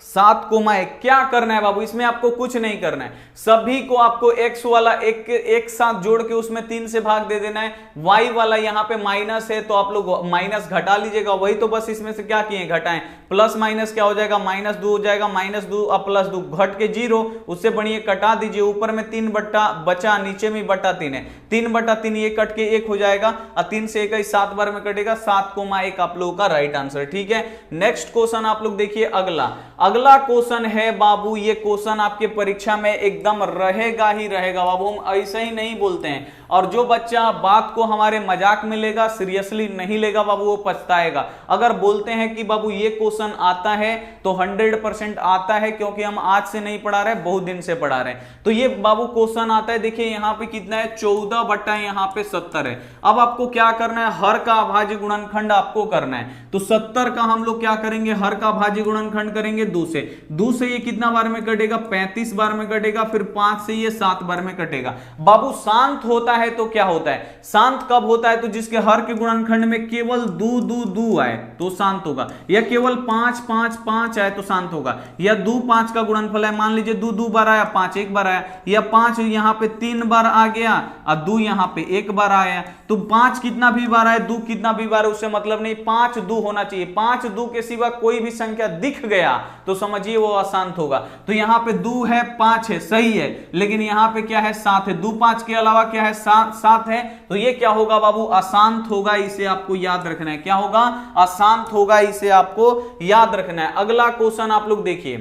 7 कोमा 1 क्या करना है बाबू, इसमें आपको कुछ नहीं करना है, सभी को आपको x वाला एक साथ जोड़ के उसमें 3 से भाग दे देना है, y वाला यहाँ पे माइनस है तो आप लोग माइनस घटा लीजिएगा, वही तो बस इसमें से क्या किए घटाएं, प्लस माइनस क्या हो जाएगा -2 हो जाएगा, -2 और प्लस 2 घट के 0, उससे बढ़िया कटा दीजिए, ऊपर में 3 बट्टा बचा नीचे में बट्टा 3 है, 3/3 ये कट के 1 हो जाएगा और 3 से 1 7 बार में कटेगा, 7 कोमा 1 आप लोगों का राइट आंसर, ठीक है। नेक्स्ट क्वेश्चन आप लोग देखिए, अगला क्वेश्चन है बाबू, ये क्वेश्चन आपके परीक्षा में एकदम रहेगा ही रहेगा बाबू, हम ऐसे ही नहीं बोलते हैं, और जो बच्चा बात को हमारे मजाक में लेगा, सीरियसली नहीं लेगा बाबू, वो पछताएगा। अगर बोलते हैं कि बाबू ये क्वेश्चन आता है तो 100% आता है, क्योंकि हम आज से नहीं पढ़ा रहे, बहुत दिन से पढ़ा रहे हैं। तो ये बाबू क्वेश्चन आता है, देखिए यहाँ पे कितना है 14 बट्टा यहाँ पे 70 है। अब आपको क्या करना है, हर का अभाज्य गुणनखंड आपको करना है, तो 70 का हम लोग क्या करेंगे, हर का अभाज्य गुणनखंड करेंगे 2 से ये कितना बार में कटेगा 35 बार में कटेगा, फिर 5 से ये 7 बार में कटेगा। बाबू शांत होता है तो क्या होता है, शांत कब होता है, तो जिसके हर के गुणनखंड में केवल 2 2 2 आए तो शांत होगा, या केवल 5 5 5 आए तो शांत होगा, या 2 5 का गुणनफल है, मान लीजिए 2 2 बार आया, 5 1 बार आया, या 5 यहाँ पे 3 बार आ गया और 2 यहाँ पे 1 बार आया, तो 5 कितना भी बार आए 2 कितना भी बार, उससे मतलब नहीं, 5 2 होना चाहिए, 5 2 के सिवा कोई भी संख्या दिख गया तो समझिए वो अशांत होगा। तो यहाँ पे 2 है 5 है सही है, लेकिन यहाँ पे क्या है 7 है, 2 5 के अलावा क्या है 7 है, तो ये क्या होगा बाबू अशांत होगा, इसे आपको याद रखना है, क्या होगा अशांत होगा, इसे आपको याद रखना है। अगला क्वेश्चन आप लोग देखिए,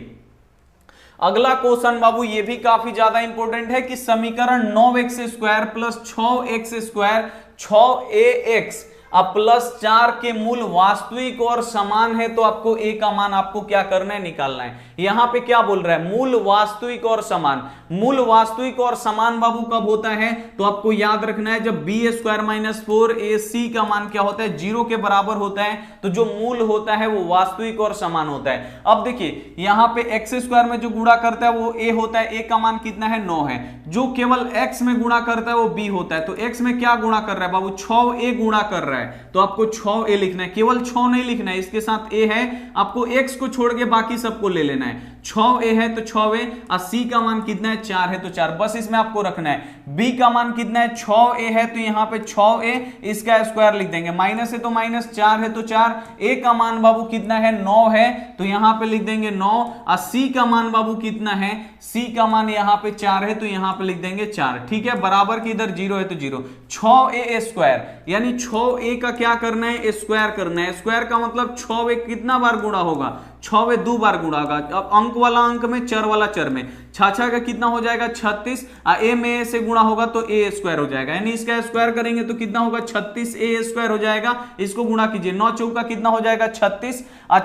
अगला क्वेश्चन बाबू ये भी काफी ज्यादा इंपॉर्टेंट है कि समीकरण 9x² प्लस 6x² 6ax अब प्लस 4 के मूल वास्तविक और समान है, तो आपको a का मान आपको क्या करना है, निकालना है। यहां पे क्या बोल रहा है, मूल वास्तविक और समान, मूल वास्तविक और समान बाबू कब होता है, तो आपको याद रखना है जब b² - 4ac का मान क्या होता है 0 के बराबर होता है, तो जो मूल होता है वो वास्तविक और समान होता है। अब देखिए यहां पे x² में जो गुणा करता है वो a होता है, a का मान कितना है 9 है, जो केवल x में गुणा करता है वो b होता है, तो x में क्या गुणा कर रहा है बाबू 6a गुणा कर रहा है, तो आपको 6a लिखना है, केवल 6 नहीं लिखना है, इसके साथ a है, आपको x को छोड़ के बाकी सबको ले लेना है, 6a है तो 6a, और c का मान कितना है 4 है तो 4, बस इसमें आपको रखना है। b का मान कितना है 6a है तो यहाँ पे 6a, इसका स्क्वायर लिख देंगे, माइनस है तो माइनस, 4 है तो 4, a का मान बाबू कितना है 9 है तो यहाँ पे लिख देंगे 9, और c का मान बाबू कितना है, c का मान यहाँ पे 4 है तो यहाँ पे लिख देंगे 4, ठीक है, बराबर की इधर 0 है तो 0, 6a², यानी 6a का क्या करना है स्क्वायर करना है, स्क्वायर का मतलब 6a कितना बार गुणा होगा, 6 2 बार गुणा होगा, अब अंक वाला अंक में चर वाला चर में, 6 का कितना हो जाएगा 36, a में a से गुणा होगा तो a² हो जाएगा, यानी इसका स्क्वायर करेंगे तो कितना होगा 36a² हो जाएगा, इसको गुणा कीजिए, 9 चौका कितना हो जाएगा 36, और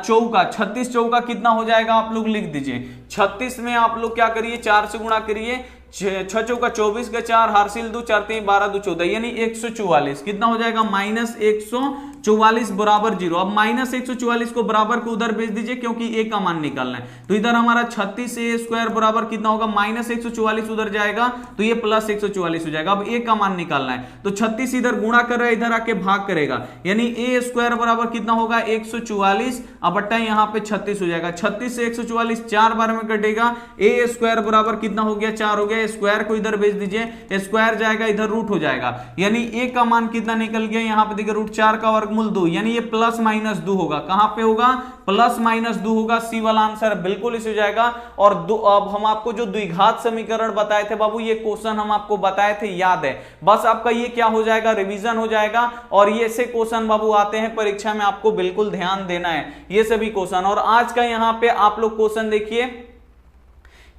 36 चौका कितना हो जाएगा आप लोग लिख दीजिए, 36 में आप लोग क्या करिए 4 से गुणा करिए, छह चौका 24 का 4, हारसिल 2, 4 3 12 2 14, यानी 144। कितना हो जाएगा? -144 बराबर 0। अब -144 को बराबर को उधर भेज दीजिए, क्योंकि a का मान निकालना है। तो इधर हमारा 36a² बराबर कितना होगा? -144 उधर जाएगा तो ये +144 हो जाएगा। अब a का मान निकालना है, तो 36 इधर गुणा कर रहा है, इधर आके भाग करेगा, यानी a² बराबर कितना होगा? 144 अब बट्टा यहाँ पे 36 हो जाएगा। 36 से 144 4 बार में कटेगा, a² बराबर कितना हो गया? 4 हो गया। स्क्वायर को इधर भेज दीजिए, स्क्वायर जाएगा इधर रूट हो जाएगा, यानी a का मान कितना निकल गया? यहाँ पे देखिए √4 का वर्गमूल 2, यानी ये +-2 होगा। कहां पे होगा? +-2 होगा। सी वाला आंसर बिल्कुल इस हो जाएगा। और अब हम आपको जो द्विघात समीकरण बताए थे बाबू, ये क्वेश्चन हम आपको बताए थे, याद है? बस आपका ये क्या हो जाएगा? रिवीजन हो जाएगा। और ये से क्वेश्चन बाबू आते हैं परीक्षा में, आपको बिल्कुल ध्यान देना है ये सभी क्वेश्चन। और आज का यहाँ पे आप लोग क्वेश्चन देखिए,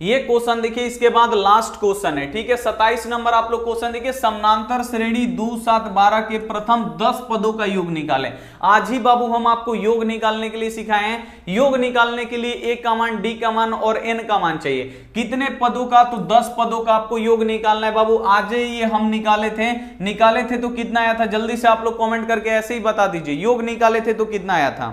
ये क्वेश्चन देखिए, इसके बाद लास्ट क्वेश्चन है, ठीक है? 27 नंबर आप लोग क्वेश्चन देखिए, समानांतर श्रेणी 2 7 12 के प्रथम 10 पदों का योग निकालें। आज ही बाबू हम आपको योग निकालने के लिए सिखाए हैं। योग निकालने के लिए a का मान, d का मान और n का मान चाहिए। कितने पदों का? तो 10 पदों का आपको योग निकालना है बाबू। आज ही ये हम निकाले थे तो कितना आया था? जल्दी से आप लोग कॉमेंट करके ऐसे ही बता दीजिए, योग निकाले थे तो कितना आया था?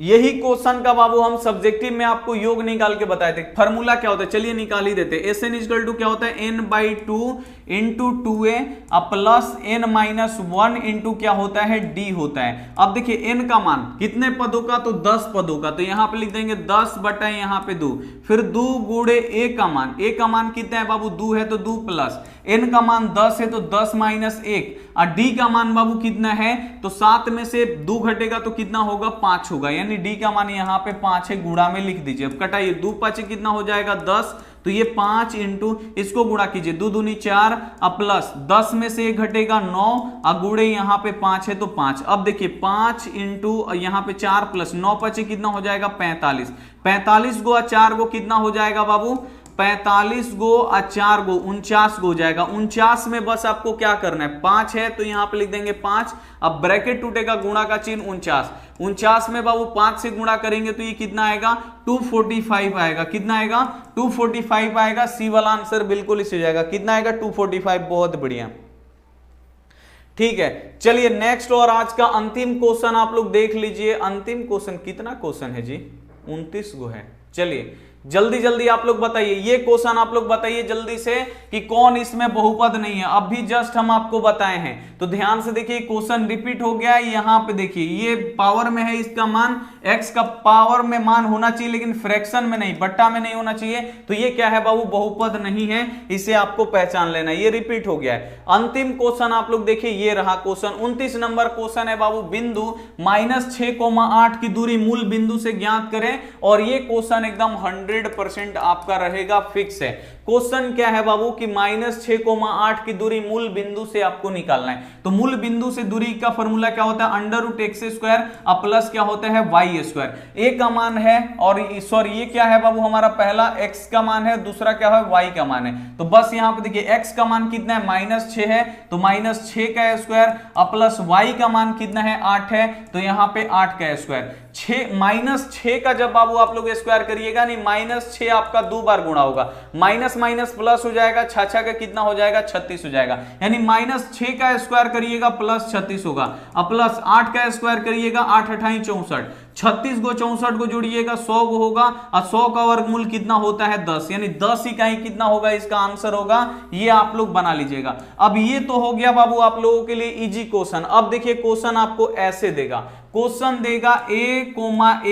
यही क्वेश्चन का बाबू हम सब्जेक्टिव में आपको योग निकाल के बताए थे। फॉर्मूला क्या होता है? चलिए निकाल ही देते। Sn इक्वल टू क्या होता है? n/2 into 2a plus n-1 into क्या होता है? d होता है। अब देखिए n का मान कितने पदों का? तो 10 पदों का। तो यहां पे लिख देंगे 10 बटा यहां पे 2, फिर 2 गुणे a का मान। a का मान कितना है बाबू? 2 है तो 2 प्लस n का मान 10 है तो 10 - 1, और d का मान बाबू कितना है? तो 7 में से 2 घटेगा तो कितना होगा? 5 होगा, यानी d का मान यहाँ पे 5 है, गुणा में लिख दीजिए। अब कटाइए, 2 5 कितना हो जाएगा? 10, तो ये 5 इंटू इसको गुणा कीजिए, 2 दूनी 4 अब प्लस 10 में से 1 घटेगा 9 और गुणे यहाँ पे 5 है तो 5। अब देखिए 5 इंटू यहाँ पे 4 प्लस 9 5 कितना हो जाएगा? 45। 45 गो 4 गो कितना हो जाएगा बाबू? 45 गो 4 गो 49 गो हो जाएगा। 49 में बस आपको क्या करना है? 5 है तो यहां पे लिख देंगे 5, अब ब्रैकेट टूटेगा, गुणा का चिन्ह 49। 49 में बाबू 5 से गुणा करेंगे तो ये कितना आएगा? 245 आएगा। कितना आएगा? 245 आएगा। सी वाला आंसर बिल्कुल इस हो जाएगा। कितना आएगा? 245। बहुत बढ़िया, ठीक है। चलिए नेक्स्ट और आज का अंतिम क्वेश्चन आप लोग देख लीजिए। अंतिम क्वेश्चन कितना क्वेश्चन है जी? 29 गो है। चलिए जल्दी जल्दी आप लोग बताइए, ये क्वेश्चन आप लोग बताइए जल्दी से कि कौन इसमें बहुपद नहीं है। अब भी जस्ट हम आपको बताए हैं, तो ध्यान से देखिए, क्वेश्चन रिपीट हो गया है। यहां पे देखिए ये पावर में है, इसका मान x का पावर में मान होना चाहिए, लेकिन फ्रैक्शन में नहीं, बट्टा में नहीं होना चाहिए। तो ये क्या है बाबू? बहुपद नहीं है, इसे आपको पहचान लेना। ये रिपीट हो गया है। अंतिम क्वेश्चन आप लोग देखिए, ये रहा क्वेश्चन। 29 नंबर क्वेश्चन है बाबू। बिंदु -6,8 की दूरी मूल बिंदु से ज्ञात करें। और ये क्वेश्चन एकदम 100% आपका रहेगा, फिक्स है। क्वेश्चन क्या है बाबू कि -6,8 की दूरी मूल बिंदु से आपको निकालना है। तो मूल बिंदु से दूरी का फॉर्मूला क्या होता है? √x² प्लस क्या होता है? y²। a का मान है, और सॉरी ये क्या है बाबू? हमारा पहला x का मान है, दूसरा क्या है? y का मान है। तो बस यहां पे देखिए x का मान कितना है? -6 है, तो -6 का स्क्वायर प्लस y का मान कितना है? 8 है, तो यहां पे 8 का स्क्वायर। -6 का जब बाबू आप लोग स्क्वायर करिएगा, नहीं -6 आपका 2 बार गुणा होगा, माइनस माइनस प्लस हो जाएगा, 6 का कितना हो जाएगा? 36 हो जाएगा। यानी -6 का स्क्वायर करिएगा प्लस 36 होगा, अब प्लस 8 का स्क्वायर करिएगा, 8 8 64, 36 को 64 को जोड़िएगा 100 को होगा, और 100 का वर्गमूल कितना होता है? 10, यानी 10 इकाई कितना होगा? इसका आंसर होगा। ये आप लोग बना लीजिएगा। अब ये तो हो गया बाबू आप लोगों के लिए इजी क्वेश्चन। अब देखिए क्वेश्चन आपको ऐसे देगा, क्वेश्चन देगा a,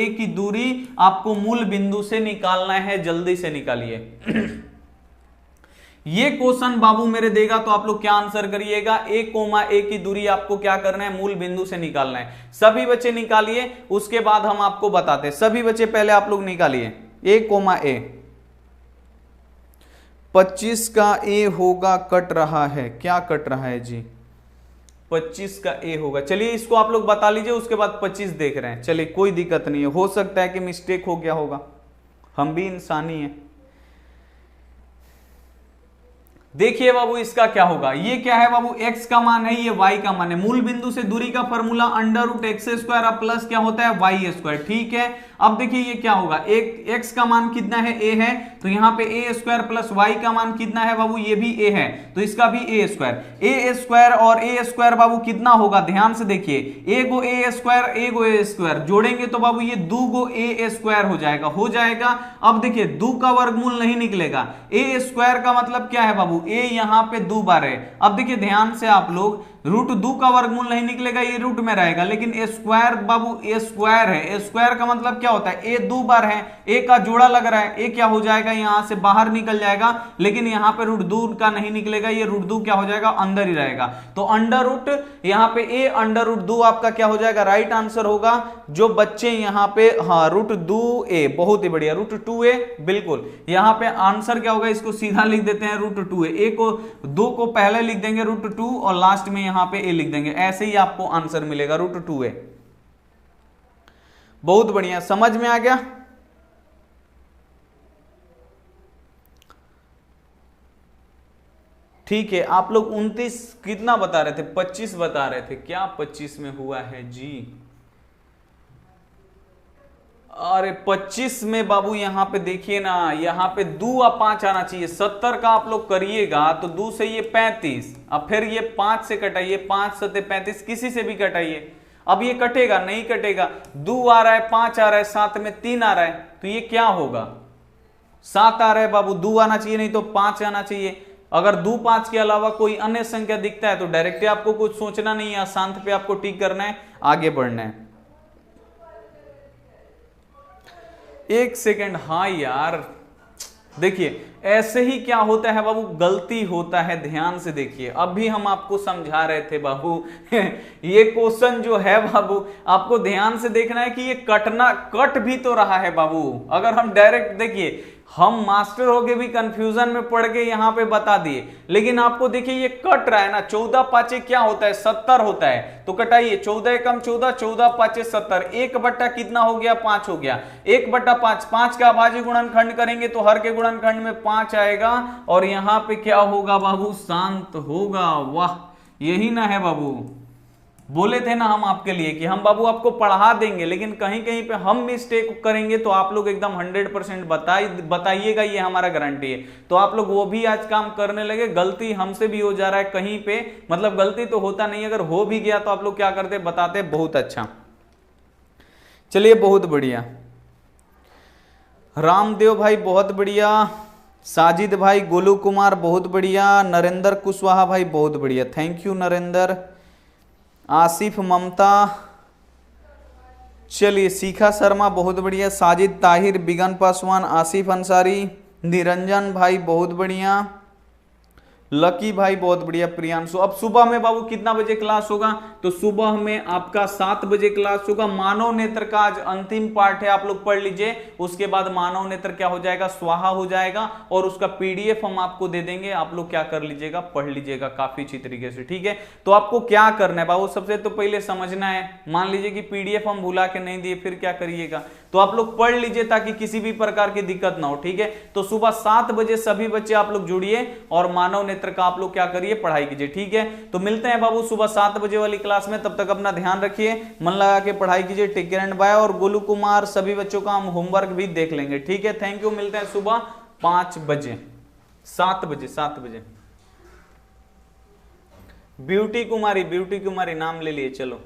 की दूरी आपको मूल बिंदु से निकालना है। जल्दी से निकालिए। ये क्वेश्चन बाबू मेरे देगा तो आप लोग क्या आंसर करिएगा? a, की दूरी आपको क्या करना है? मूल बिंदु से निकालना है। सभी बच्चे निकालिए, उसके बाद हम आपको बताते हैं। सभी बच्चे पहले आप लोग निकालिए a, 25 का a होगा, कट रहा है, क्या कट रहा है जी? 25 का a होगा। चलिए इसको आप लोग बता लीजिए, उसके बाद 25 देख रहे हैं। चलिए कोई दिक्कत नहीं है, हो सकता है कि मिस्टेक हो गया होगा, हम भी इंसानी हैं। देखिए बाबू इसका क्या होगा? ये क्या है बाबू? x का मान है, ये y का मान है। मूल बिंदु से दूरी का फॉर्मूला √x² प्लस क्या होता है? y²। ठीक है, अब देखिए ये क्या होगा, एक x का मान कितना है, a है, तो यहाँ पे a स्क्वायर प्लस y का मान कितना है बाबू, ये भी a है, तो इसका भी a स्क्वायर और a स्क्वायर बाबू कितना होगा, ध्यान से देखिए, a गो a स्क्वायर जोड़ेंगे तो बाबू ये 2 गो a स्क्वायर हो जाएगा। अब देखिए 2 का वर्गमूल नहीं निकलेगा, a स्क्वायर का मतलब क्या है बाबू, a यहाँ पे 2 बार है। अब देखिए ध्यान से आप लोग, रूट 2 का वर्गमूल नहीं निकलेगा, ये रूट में रहेगा, लेकिन ए स्क्वायर बाबू ए स्क्वायर है, ए स्क्वायर का मतलब क्या होता है, ए 2 बार है, ए का जोड़ा लग रहा है, ए क्या हो जाएगा, यहां से बाहर निकल जाएगा, लेकिन यहां पे रूट 2 का नहीं निकलेगा, ये रूट 2 क्या हो जाएगा, अंदर ही रहेगा। तो अंडर रूट यहां पे ए अंडर रूट 2 आपका क्या हो जाएगा, राइट आंसर होगा। जो बच्चे यहां पे हाँ रूट 2a, बहुत ही बढ़िया, रूट 2a बिल्कुल, यहां पे आंसर क्या होगा, इसको सीधा लिख देते हैं रूट 2a, ए को 2 को पहले लिख देंगे रूट 2 और लास्ट में यहां पे a लिख देंगे, ऐसे ही आपको आंसर मिलेगा रूट 2a। बहुत बढ़िया, समझ में आ गया। ठीक है, आप लोग 29 कितना बता रहे थे, 25 बता रहे थे, क्या 25 में हुआ है जी, अरे 25 में बाबू यहां पे देखिए ना, यहां पे 2 और 5 आना चाहिए, 70 का आप लोग करिएगा तो 2 से ये 35, अब फिर ये 5 से कटाइए, 5 7 35, किसी से भी कटाइए, अब ये कटेगा नहीं कटेगा, 2 आ रहा है, 5 आ रहा है, साथ में 3 आ रहा है, तो ये क्या होगा, 7 आ रहा है बाबू, 2 आना चाहिए नहीं तो 5 आना चाहिए। अगर 2 5 के अलावा कोई अन्य संख्या दिखता है तो डायरेक्टली आपको कुछ सोचना नहीं है, शांत पे आपको टिक करना है, आगे बढ़ना है। एक सेकेंड, हाँ यार देखिए ऐसे ही क्या होता है बाबू, गलती होता है, ध्यान से देखिए, अभी हम आपको समझा रहे थे बाबू ये क्वेश्चन जो है बाबू आपको ध्यान से देखना है कि ये कट भी तो रहा है बाबू। अगर हम डायरेक्ट देखिए, हम मास्टर हो गए भी कंफ्यूजन में पड़ के यहां पे बता दिए, लेकिन आपको देखिए ये कट रहा है ना, 14 5 क्या होता है, 70 होता है, तो कटाइए, 14 एकम 14, 14 5 70, 1 बट्टा कितना हो गया, 5 हो गया, 1 बट्टा 5, 5 का अभाज्य गुणनखंड करेंगे तो हर के गुणनखंड में 5 आएगा, और यहां पे क्या होगा बाबू, शांत होगा। वाह, यही ना है बाबू, बोले थे ना हम आपके लिए कि हम बाबू आपको पढ़ा देंगे, लेकिन कहीं कहीं पे हम मिस्टेक करेंगे तो आप लोग एकदम 100% बताइएगा, ये हमारा गारंटी है। तो आप लोग वो भी आज काम करने लगे, गलती हमसे भी हो जा रहा है कहीं पे, मतलब गलती तो होता नहीं, अगर हो भी गया तो आप लोग क्या करते, बताते, बहुत अच्छा। चलिए बहुत बढ़िया, रामदेव भाई बहुत बढ़िया, साजिद भाई, गोलू कुमार बहुत बढ़िया, नरेंद्र कुशवाहा भाई बहुत बढ़िया, थैंक यू नरेंद्र, आसिफ ममता, चलिए शिखा शर्मा बहुत बढ़िया, साजिद ताहिर, बिगन पासवान, आसिफ अंसारी, निरंजन भाई बहुत बढ़िया, लकी भाई बहुत बढ़िया, प्रियांशु। अब सुबह में बाबू कितना बजे क्लास होगा, तो सुबह में आपका 7 बजे क्लास होगा। मानव नेत्र का आज अंतिम पार्ट है, आप लोग पढ़ लीजिए, उसके बाद मानव नेत्र क्या हो जाएगा, स्वाहा हो जाएगा, और उसका पीडीएफ हम आपको दे देंगे, आप लोग क्या कर लीजिएगा, पढ़ लीजिएगा काफी अच्छी तरीके से, ठीक है। तो आपको क्या करना है बाबू, सबसे तो पहले समझना है, मान लीजिए कि पीडीएफ हम भुला के नहीं दिए, फिर क्या करिएगा, तो आप लोग पढ़ लीजिए ताकि किसी भी प्रकार की दिक्कत ना हो, ठीक है। तो सुबह 7 बजे सभी बच्चे आप लोग जुड़िए और मानव नेत्र का आप लोग क्या करिए, पढ़ाई कीजिए, ठीक है। तो मिलते हैं बाबू सुबह 7 बजे वाली क्लास में, तब तक अपना ध्यान रखिए, मन लगा के पढ़ाई कीजिए, टेक केयर एंड बाय। और गोलू कुमार सभी बच्चों का हम होमवर्क भी देख लेंगे, ठीक है। थैंक यू, मिलते हैं सुबह 5 बजे, 7 बजे। ब्यूटी कुमारी नाम ले लिए, चलो।